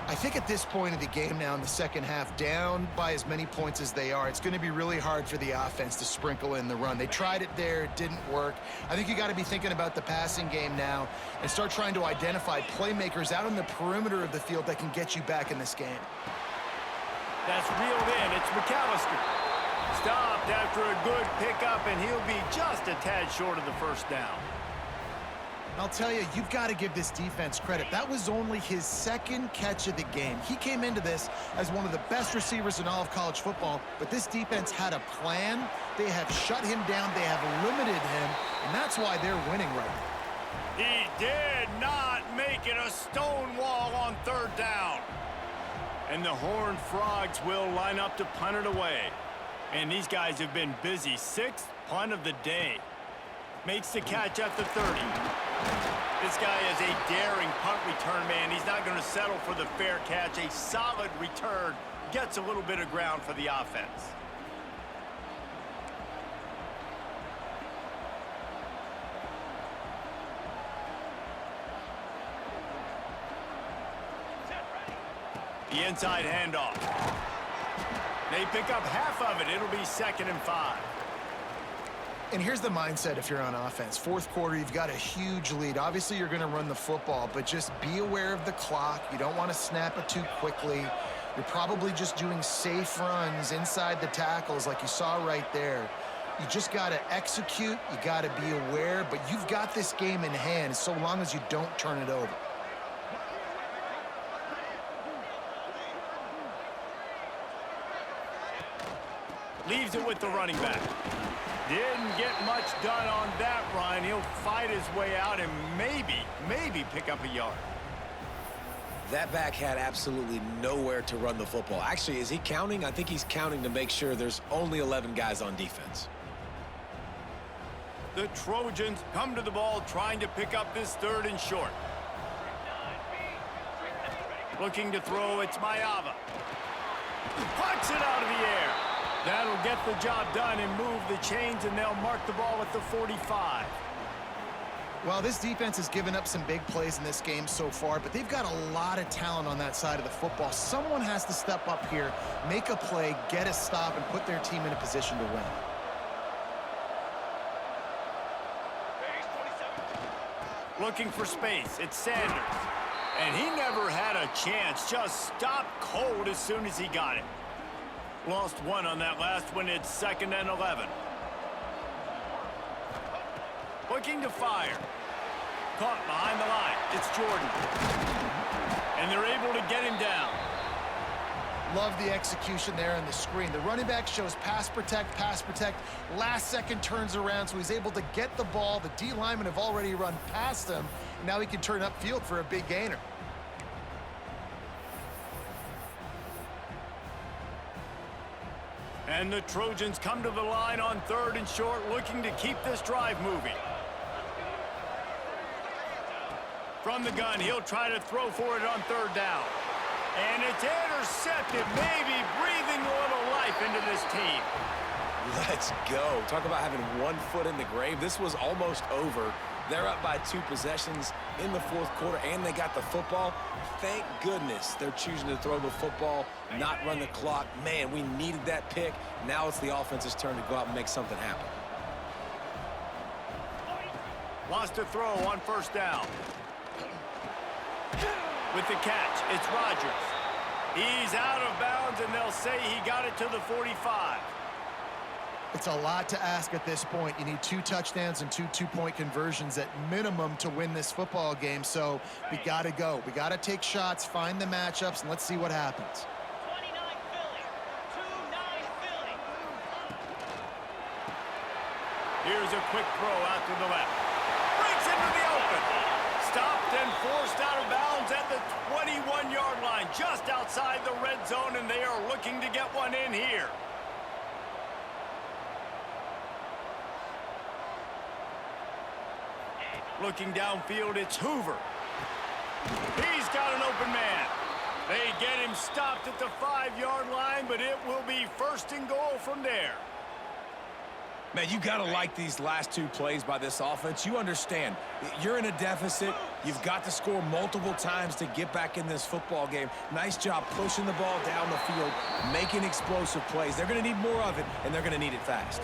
I think at this point of the game now in the second half, down by as many points as they are, it's going to be really hard for the offense to sprinkle in the run. They tried it there. It didn't work. I think you got to be thinking about the passing game now and start trying to identify playmakers out on the perimeter of the field that can get you back in this game. That's reeled in. It's McAllister. Stopped after a good pickup, and he'll be just a tad short of the first down. I'll tell you, you've got to give this defense credit. That was only his 2nd catch of the game. He came into this as one of the best receivers in all of college football, but this defense had a plan. They have shut him down. They have limited him, and that's why they're winning right now. He did not make it a stone wall on 3rd down. And the Horned Frogs will line up to punt it away. And these guys have been busy. 6th punt of the day. Makes the catch at the 30. This guy is a daring punt return man. He's not going to settle for the fair catch. A solid return gets a little bit of ground for the offense. The inside handoff. They pick up half of it. It'll be 2nd and 5. And here's the mindset if you're on offense. 4th quarter, you've got a huge lead. Obviously, you're going to run the football, but just be aware of the clock. You don't want to snap it too quickly. You're probably just doing safe runs inside the tackles like you saw right there. You just got to execute. You got to be aware, but you've got this game in hand so long as you don't turn it over. Leaves it with the running back. Didn't get much done on that run. He'll fight his way out and maybe pick up a yard. That back had absolutely nowhere to run the football. Actually, is he counting? I think he's counting to make sure there's only 11 guys on defense. The Trojans come to the ball trying to pick up this 3rd and short. Looking to throw, it's Mayava. Puts it out of the air. That'll get the job done and move the chains, and they'll mark the ball at the 45. Well, this defense has given up some big plays in this game so far, but they've got a lot of talent on that side of the football. Someone has to step up here, make a play, get a stop, and put their team in a position to win. Looking for space. It's Sanders. And he never had a chance. Just stopped cold as soon as he got it. Lost one on that last one. It's 2nd and 11. Looking to fire. Caught behind the line. It's Jordan. And they're able to get him down. Love the execution there on the screen. The running back shows pass protect, last second turns around, so he's able to get the ball. The D linemen have already run past him, and now he can turn upfield for a big gainer. And the Trojans come to the line on 3rd and short, looking to keep this drive moving. From the gun, he'll try to throw for it on 3rd down. And it's intercepted, maybe breathing a little life into this team. Let's go. Talk about having one foot in the grave. This was almost over. They're up by 2 possessions in the 4th quarter, and they got the football. Thank goodness they're choosing to throw the football, not run the clock. Man, we needed that pick. Now it's the offense's turn to go out and make something happen. Lost a throw on 1st down. With the catch, it's Rodgers. He's out of bounds, and they'll say he got it to the 45. It's a lot to ask at this point. You need 2 touchdowns and 2 two-point conversions at minimum to win this football game, so we got to go. We got to take shots, find the matchups, and let's see what happens. 29 Philly. 2-9 Philly. Here's a quick throw out to the left. Breaks into the open. Stopped and forced out of bounds at the 21-yard line, just outside the red zone, and they are looking to get one in here. Looking downfield, it's Hoover. He's got an open man. They get him stopped at the 5-yard line, but it will be 1st and goal from there. Man, you got to like these last 2 plays by this offense. You understand, you're in a deficit. You've got to score multiple times to get back in this football game. Nice job pushing the ball down the field, making explosive plays. They're going to need more of it, and they're going to need it fast.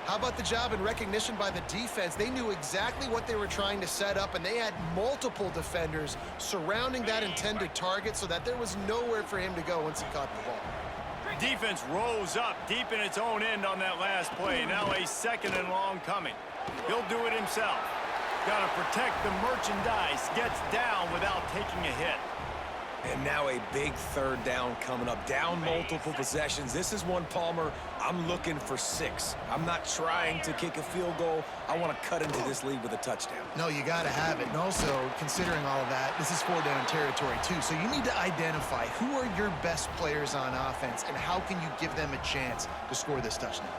How about the job and recognition by the defense? They knew exactly what they were trying to set up, and they had multiple defenders surrounding that intended target so that there was nowhere for him to go once he caught the ball. Defense rose up deep in its own end on that last play. Now a 2nd and long coming. He'll do it himself. Got to protect the merchandise. Gets down without taking a hit. And now a big 3rd down coming up. Down multiple possessions. This is one, Palmer, I'm looking for 6. I'm not trying to kick a field goal. I want to cut into this lead with a touchdown. No, you got to have it. And also, considering all of that, this is 4-down territory, too. So you need to identify who are your best players on offense and how can you give them a chance to score this touchdown.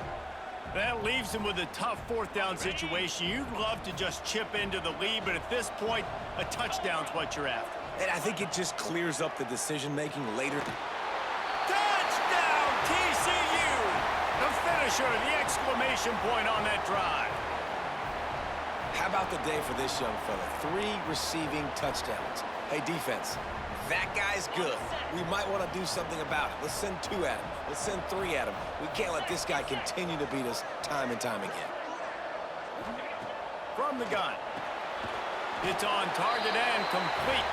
That leaves him with a tough 4th down situation. You'd love to just chip into the lead, but at this point, a touchdown's what you're after. And I think it just clears up the decision-making later. Touchdown, TCU! The finisher, the exclamation point on that drive. How about the day for this young fella? 3 receiving touchdowns. Hey, defense, that guy's good. We might want to do something about it. Let's send 2 at him. Let's send 3 at him. We can't let this guy continue to beat us time and time again. From the gun. It's on target and complete.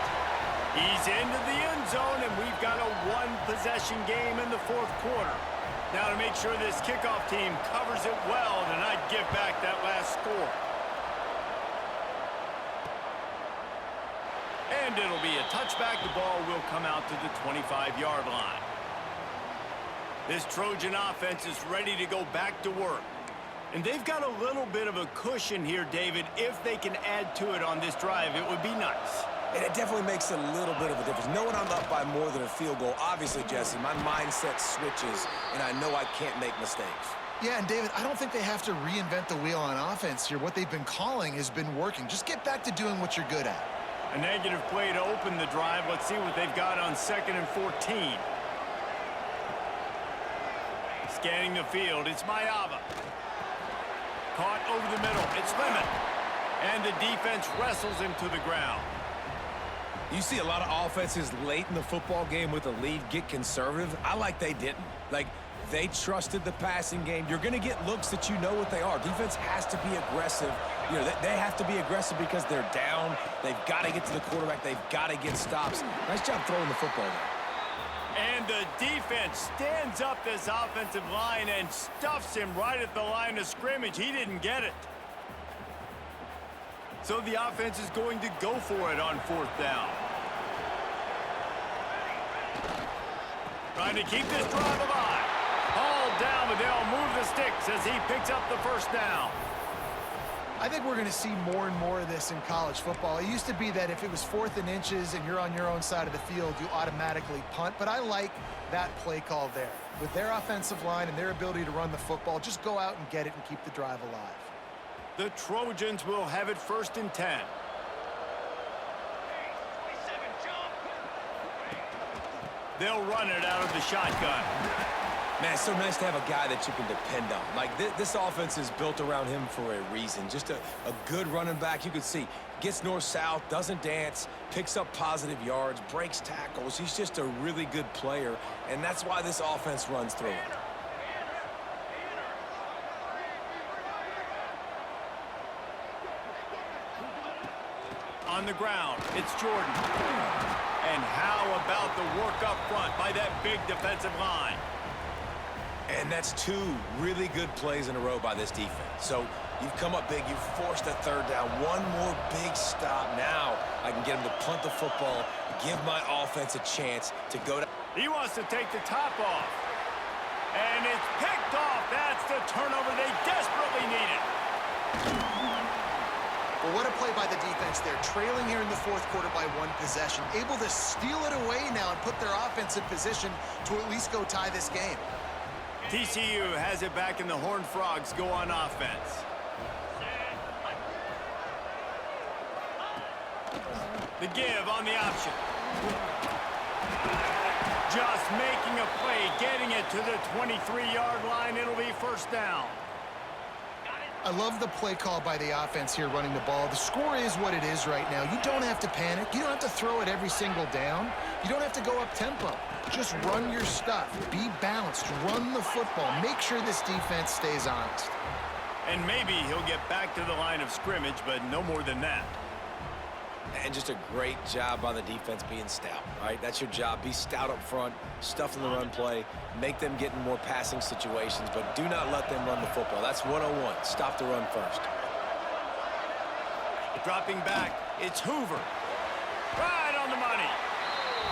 He's into the end zone, and we've got a 1-possession game in the 4th quarter. Now to make sure this kickoff team covers it well to not give back that last score. And it'll be a touchback. The ball will come out to the 25-yard line. This Trojan offense is ready to go back to work. And they've got a little bit of a cushion here, David. If they can add to it on this drive, it would be nice. And it definitely makes a little bit of a difference. Knowing I'm up by more than a field goal, obviously, Jesse, my mindset switches, and I know I can't make mistakes. Yeah, and David, I don't think they have to reinvent the wheel on offense here. What they've been calling has been working. Just get back to doing what you're good at. A negative play to open the drive. Let's see what they've got on 2nd and 14. Scanning the field, it's Mayava. Caught over the middle, it's Lemon. And the defense wrestles him to the ground. You see a lot of offenses late in the football game with a lead get conservative. I like they didn't. Like, they trusted the passing game. You're going to get looks that you know what they are. Defense has to be aggressive. You know, they have to be aggressive because they're down. They've got to get to the quarterback. They've got to get stops. Nice job throwing the football there. And the defense stands up this offensive line and stuffs him right at the line of scrimmage. He didn't get it. So the offense is going to go for it on 4th down. Trying to keep this drive alive. Hauled down, but they'll move the sticks as he picks up the first down. I think we're going to see more and more of this in college football. It used to be that if it was 4th and inches and you're on your own side of the field, you automatically punt. But I like that play call there. With their offensive line and their ability to run the football, just go out and get it and keep the drive alive. The Trojans will have it 1st and 10. They'll run it out of the shotgun. Man, it's so nice to have a guy that you can depend on. Like, this offense is built around him for a reason. Just a good running back. You can see, gets north-south, doesn't dance, picks up positive yards, breaks tackles. He's just a really good player, and that's why this offense runs through it. On the ground, it's Jordan. And how about the work up front by that big defensive line? And that's 2 really good plays in a row by this defense. So you've come up big, you've forced a 3rd down. One more big stop. Now I can get him to punt the football, give my offense a chance to go down. He wants to take the top off. And it's picked off. That's the turnover they desperately needed. Well, what a play by the defense there. Trailing here in the 4th quarter by 1 possession. Able to steal it away now and put their offense in position to at least go tie this game. TCU has it back, and the Horned Frogs go on offense. The give on the option. Just making a play, getting it to the 23-yard line. It'll be 1st down. I love the play call by the offense here running the ball. The score is what it is right now. You don't have to panic. You don't have to throw it every single down. You don't have to go up tempo. Just run your stuff. Be balanced. Run the football. Make sure this defense stays honest. And maybe he'll get back to the line of scrimmage, but no more than that. And just a great job by the defense being stout, right? That's your job. Be stout up front, stuff in the run play, make them get in more passing situations, but do not let them run the football. That's 101. Stop the run first. Dropping back, it's Hoover. Right on the money.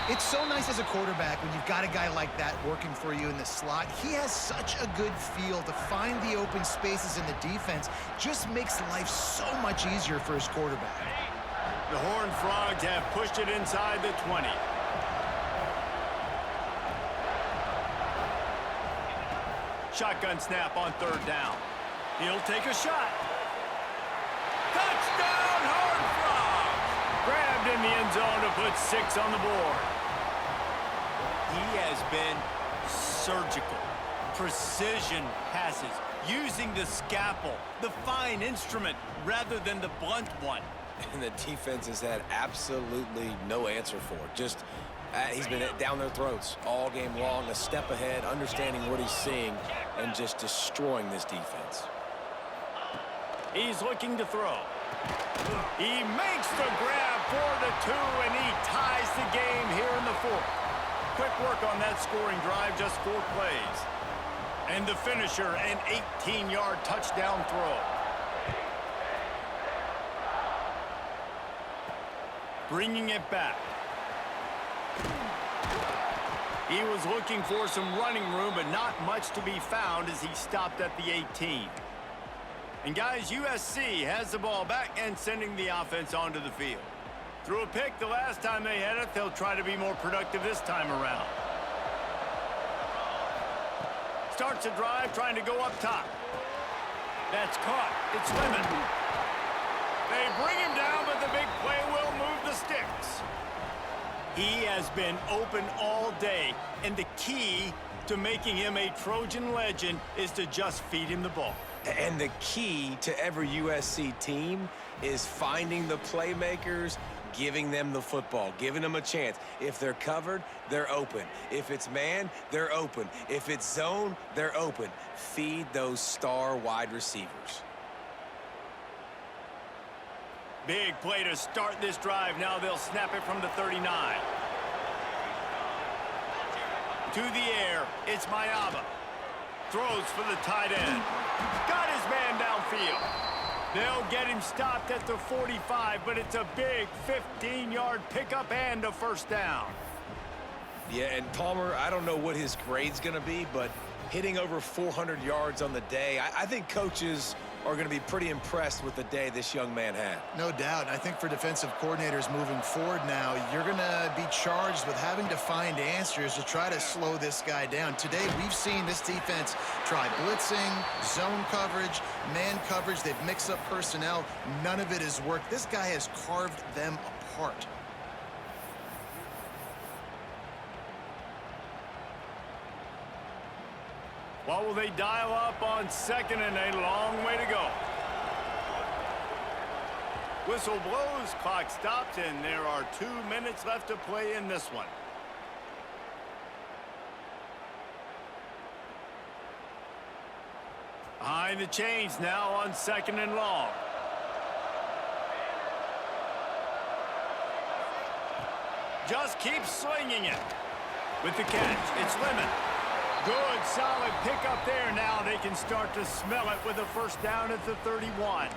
It's so nice as a quarterback when you've got a guy like that working for you in the slot. He has such a good feel to find the open spaces in the defense. Just makes life so much easier for his quarterback. The Horned Frogs have pushed it inside the 20. Shotgun snap on 3rd down. He'll take a shot. Touchdown, Horned Frogs! Grabbed in the end zone to put 6 on the board. He has been surgical. Precision passes, using the scalpel, the fine instrument, rather than the blunt one. And the defense has had absolutely no answer for it. Just, he's been down their throats all game long, a step ahead, understanding what he's seeing, and just destroying this defense. He's looking to throw. He makes the grab for the 2, and he ties the game here in the 4th. Quick work on that scoring drive, just 4 plays. And the finisher, an 18-yard touchdown throw. Bringing it back. He was looking for some running room, but not much to be found as he stopped at the 18. And guys, USC has the ball back and sending the offense onto the field. Threw a pick the last time they had it. They'll try to be more productive this time around. Starts a drive trying to go up top. That's caught. It's Lemon. They bring him down, but the big play will move the sticks. He has been open all day, and the key to making him a Trojan legend is to just feed him the ball. And the key to every USC team is finding the playmakers, giving them the football, giving them a chance. If they're covered, they're open. If it's man, they're open. If it's zone, they're open. Feed those star wide receivers. Big play to start this drive. Now they'll snap it from the 39. To the air, it's Mayaba. Throws for the tight end. Got his man downfield. They'll get him stopped at the 45, but it's a big 15-yard pickup and a 1st down. Yeah, and Palmer, I don't know what his grade's going to be, but hitting over 400 yards on the day, I think coaches are going to be pretty impressed with the day this young man had. No doubt. And I think for defensive coordinators moving forward now, you're going to be charged with having to find answers to try to slow this guy down. Today, we've seen this defense try blitzing, zone coverage, man coverage. They've mixed up personnel. None of it has worked. This guy has carved them apart. What will they dial up on second and a long way to go? Whistle blows, clock stops, and there are 2 minutes left to play in this one. Behind the chains now on second and long. Just keep slinging it. With the catch, it's Lemon. Good, solid pickup there. Now they can start to smell it with a first down at the 31.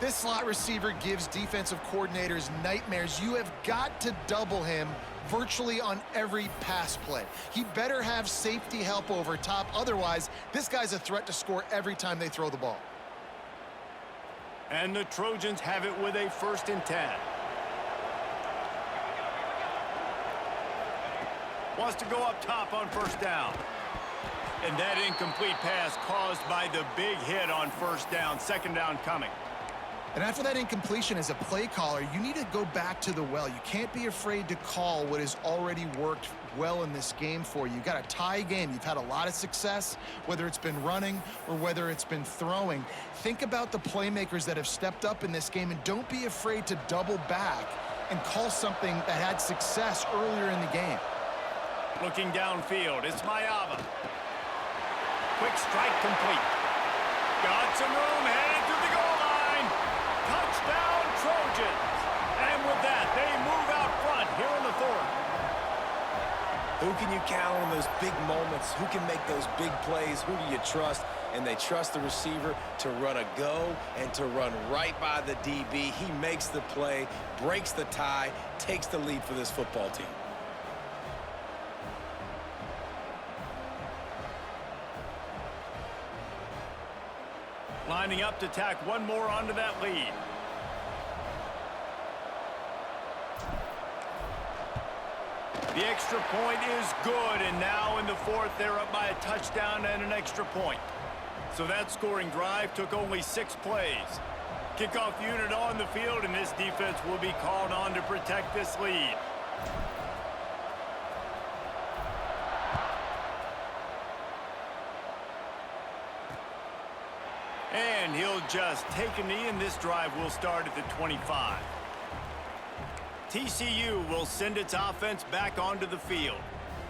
This slot receiver gives defensive coordinators nightmares. You have got to double him virtually on every pass play. He better have safety help over top. Otherwise, this guy's a threat to score every time they throw the ball. And the Trojans have it with a 1st and 10. Wants to go up top on first down. And that incomplete pass caused by the big hit on first down. Second down coming. And after that incompletion as a play caller, you need to go back to the well. You can't be afraid to call what has already worked well in this game for you. You've got a tie game. You've had a lot of success, whether it's been running or whether it's been throwing. Think about the playmakers that have stepped up in this game, and don't be afraid to double back and call something that had success earlier in the game. Looking downfield, it's Mayava. Quick strike complete. Got some room, headed to the goal line. Touchdown, Trojans. And with that, they move out front here in the 4th. Who can you count on those big moments? Who can make those big plays? Who do you trust? And they trust the receiver to run a go and to run right by the DB. He makes the play, breaks the tie, takes the lead for this football team. Lining up to tack one more onto that lead. The extra point is good, and now in the 4th, they're up by a touchdown and an extra point. So that scoring drive took only 6 plays. Kickoff unit on the field, and this defense will be called on to protect this lead. And he'll just take a knee, and this drive will start at the 25. TCU will send its offense back onto the field.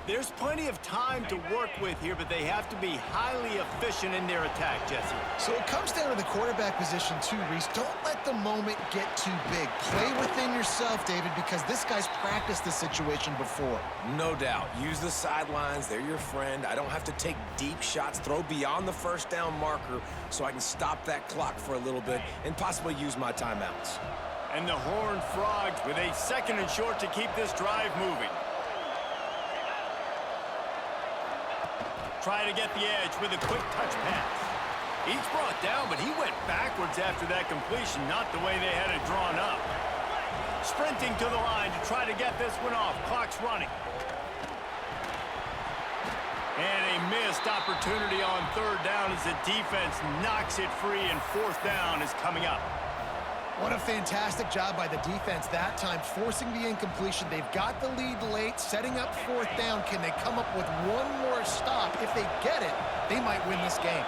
There's plenty of time to work with here, but they have to be highly efficient in their attack, Jesse. So it comes down to the quarterback position too, Reese. Don't let the moment get too big. Play within yourself, David, because this guy's practiced this situation before. No doubt. Use the sidelines. They're your friend. I don't have to take deep shots, throw beyond the first down marker so I can stop that clock for a little bit and possibly use my timeouts. And the Horned Frogs with a 2nd and short to keep this drive moving. Try to get the edge with a quick touch pass. He's brought down, but he went backwards after that completion, not the way they had it drawn up. Sprinting to the line to try to get this one off. Clock's running. And a missed opportunity on 3rd down as the defense knocks it free, and 4th down is coming up. What a fantastic job by the defense that time, forcing the incompletion. They've got the lead late, setting up 4th down. Can they come up with one more stop? If they get it, they might win this game.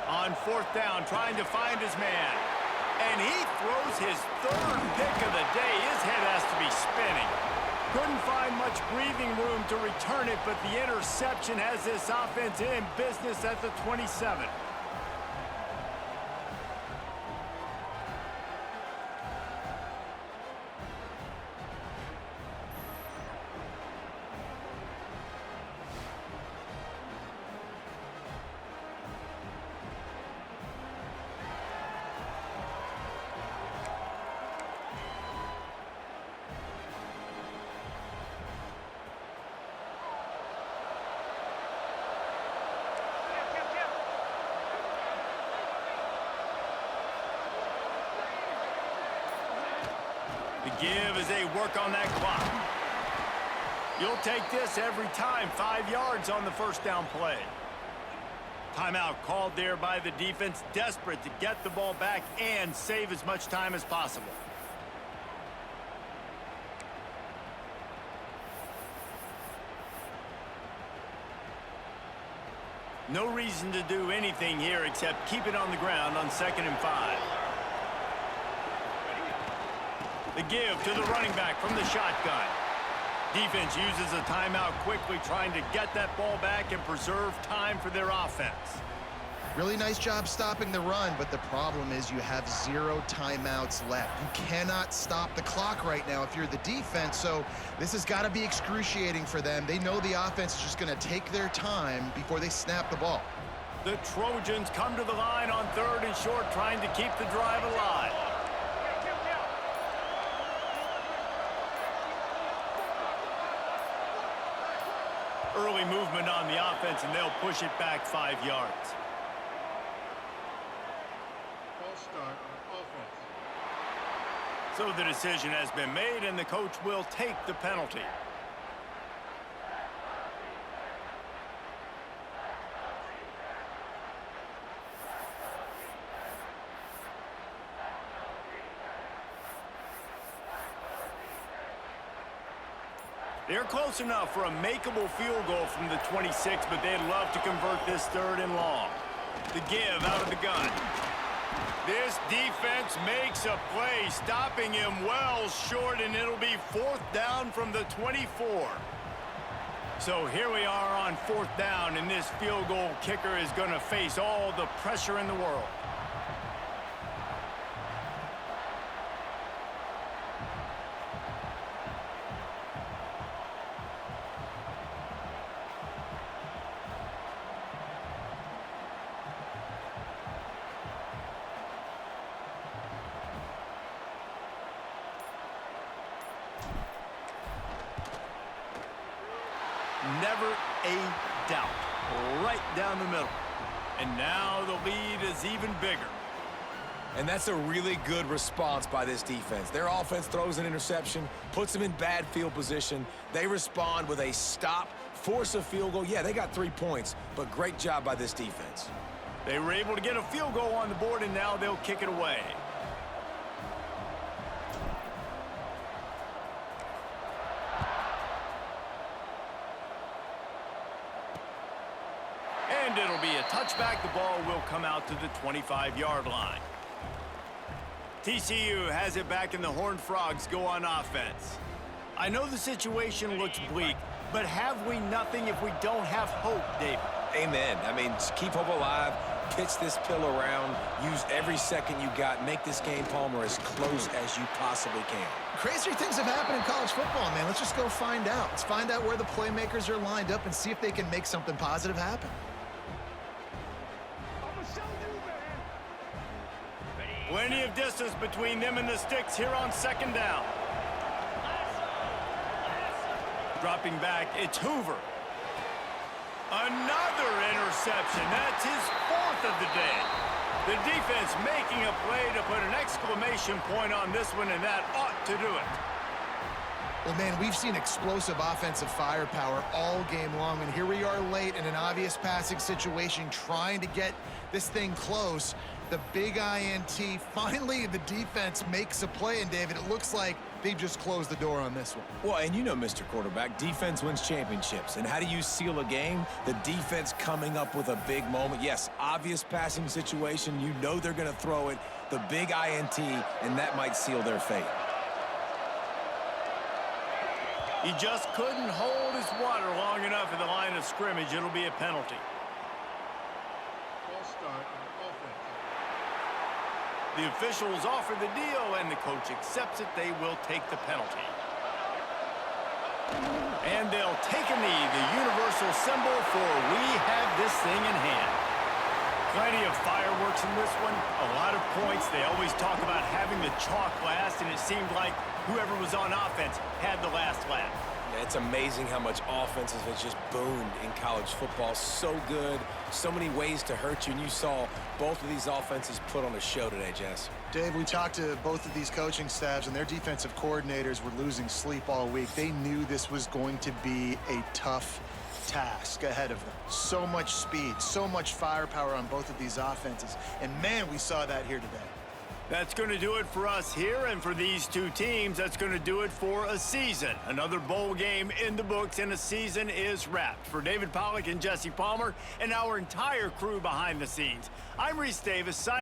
On 4th down, trying to find his man. And he throws his 3rd pick of the day. His head has to be spinning. Couldn't find much breathing room to return it, but the interception has this offense in business at the 27. The give as they work on that clock. You'll take this every time. 5 yards on the first down play. Timeout called there by the defense, desperate to get the ball back and save as much time as possible. No reason to do anything here except keep it on the ground on 2nd and 5. The give to the running back from the shotgun. Defense uses a timeout quickly, trying to get that ball back and preserve time for their offense. Really nice job stopping the run, but the problem is you have 0 timeouts left. You cannot stop the clock right now if you're the defense, so this has got to be excruciating for them. They know the offense is just going to take their time before they snap the ball. The Trojans come to the line on 3rd and short, trying to keep the drive alive. Early movement on the offense, and they'll push it back 5 yards. False start on offense. So the decision has been made, and the coach will take the penalty. They're close enough for a makeable field goal from the 26, but they'd love to convert this 3rd and long. The give out of the gun. This defense makes a play, stopping him well short, and it'll be 4th down from the 24. So here we are on 4th down, and this field goal kicker is going to face all the pressure in the world. Never a doubt. Right down the middle. And now the lead is even bigger. And that's a really good response by this defense. Their offense throws an interception, puts them in bad field position. They respond with a stop, force a field goal. Yeah, they got 3 points, but great job by this defense. They were able to get a field goal on the board, and now they'll kick it away. And it'll be a touchback. The ball will come out to the 25-yard line. TCU has it back, and the Horned Frogs go on offense. I know the situation looks bleak, but have we nothing if we don't have hope, David? Amen. I mean, just keep hope alive, pitch this pill around, use every second you got, make this game, Palmer, as close as you possibly can. Crazier things have happened in college football, man. Let's just go find out. Let's find out where the playmakers are lined up and see if they can make something positive happen. Plenty of distance between them and the sticks here on 2nd down. Dropping back, it's Hoover. Another interception. That's his 4th of the day. The defense making a play to put an exclamation point on this one, and that ought to do it. Well, man, we've seen explosive offensive firepower all game long, and here we are late in an obvious passing situation trying to get this thing close. The big INT, finally the defense makes a play, and David, it looks like they just closed the door on this one. Well, and you know, Mr. Quarterback, defense wins championships. And how do you seal a game? The defense coming up with a big moment. Yes, obvious passing situation. You know they're going to throw it. The big INT, and that might seal their fate. He just couldn't hold his water long enough in the line of scrimmage. It'll be a penalty. False start on offense. The officials offer the deal, and the coach accepts it. They will take the penalty. And they'll take a knee, the universal symbol for we have this thing in hand. Plenty of fireworks in this one, a lot of points. They always talk about having the chalk last, and it seemed like whoever was on offense had the last laugh. Yeah, it's amazing how much offenses has just boomed in college football. So good, so many ways to hurt you, and you saw both of these offenses put on a show today, Jess. Dave, we talked to both of these coaching staffs, and their defensive coordinators were losing sleep all week. They knew this was going to be a tough task ahead of them. So much speed, so much firepower on both of these offenses, and man, we saw that here today. That's going to do it for us here, and for these two teams, that's going to do it for a season. Another bowl game in the books, and a season is wrapped. For David Pollack and Jesse Palmer and our entire crew behind the scenes, I'm Reese Davis.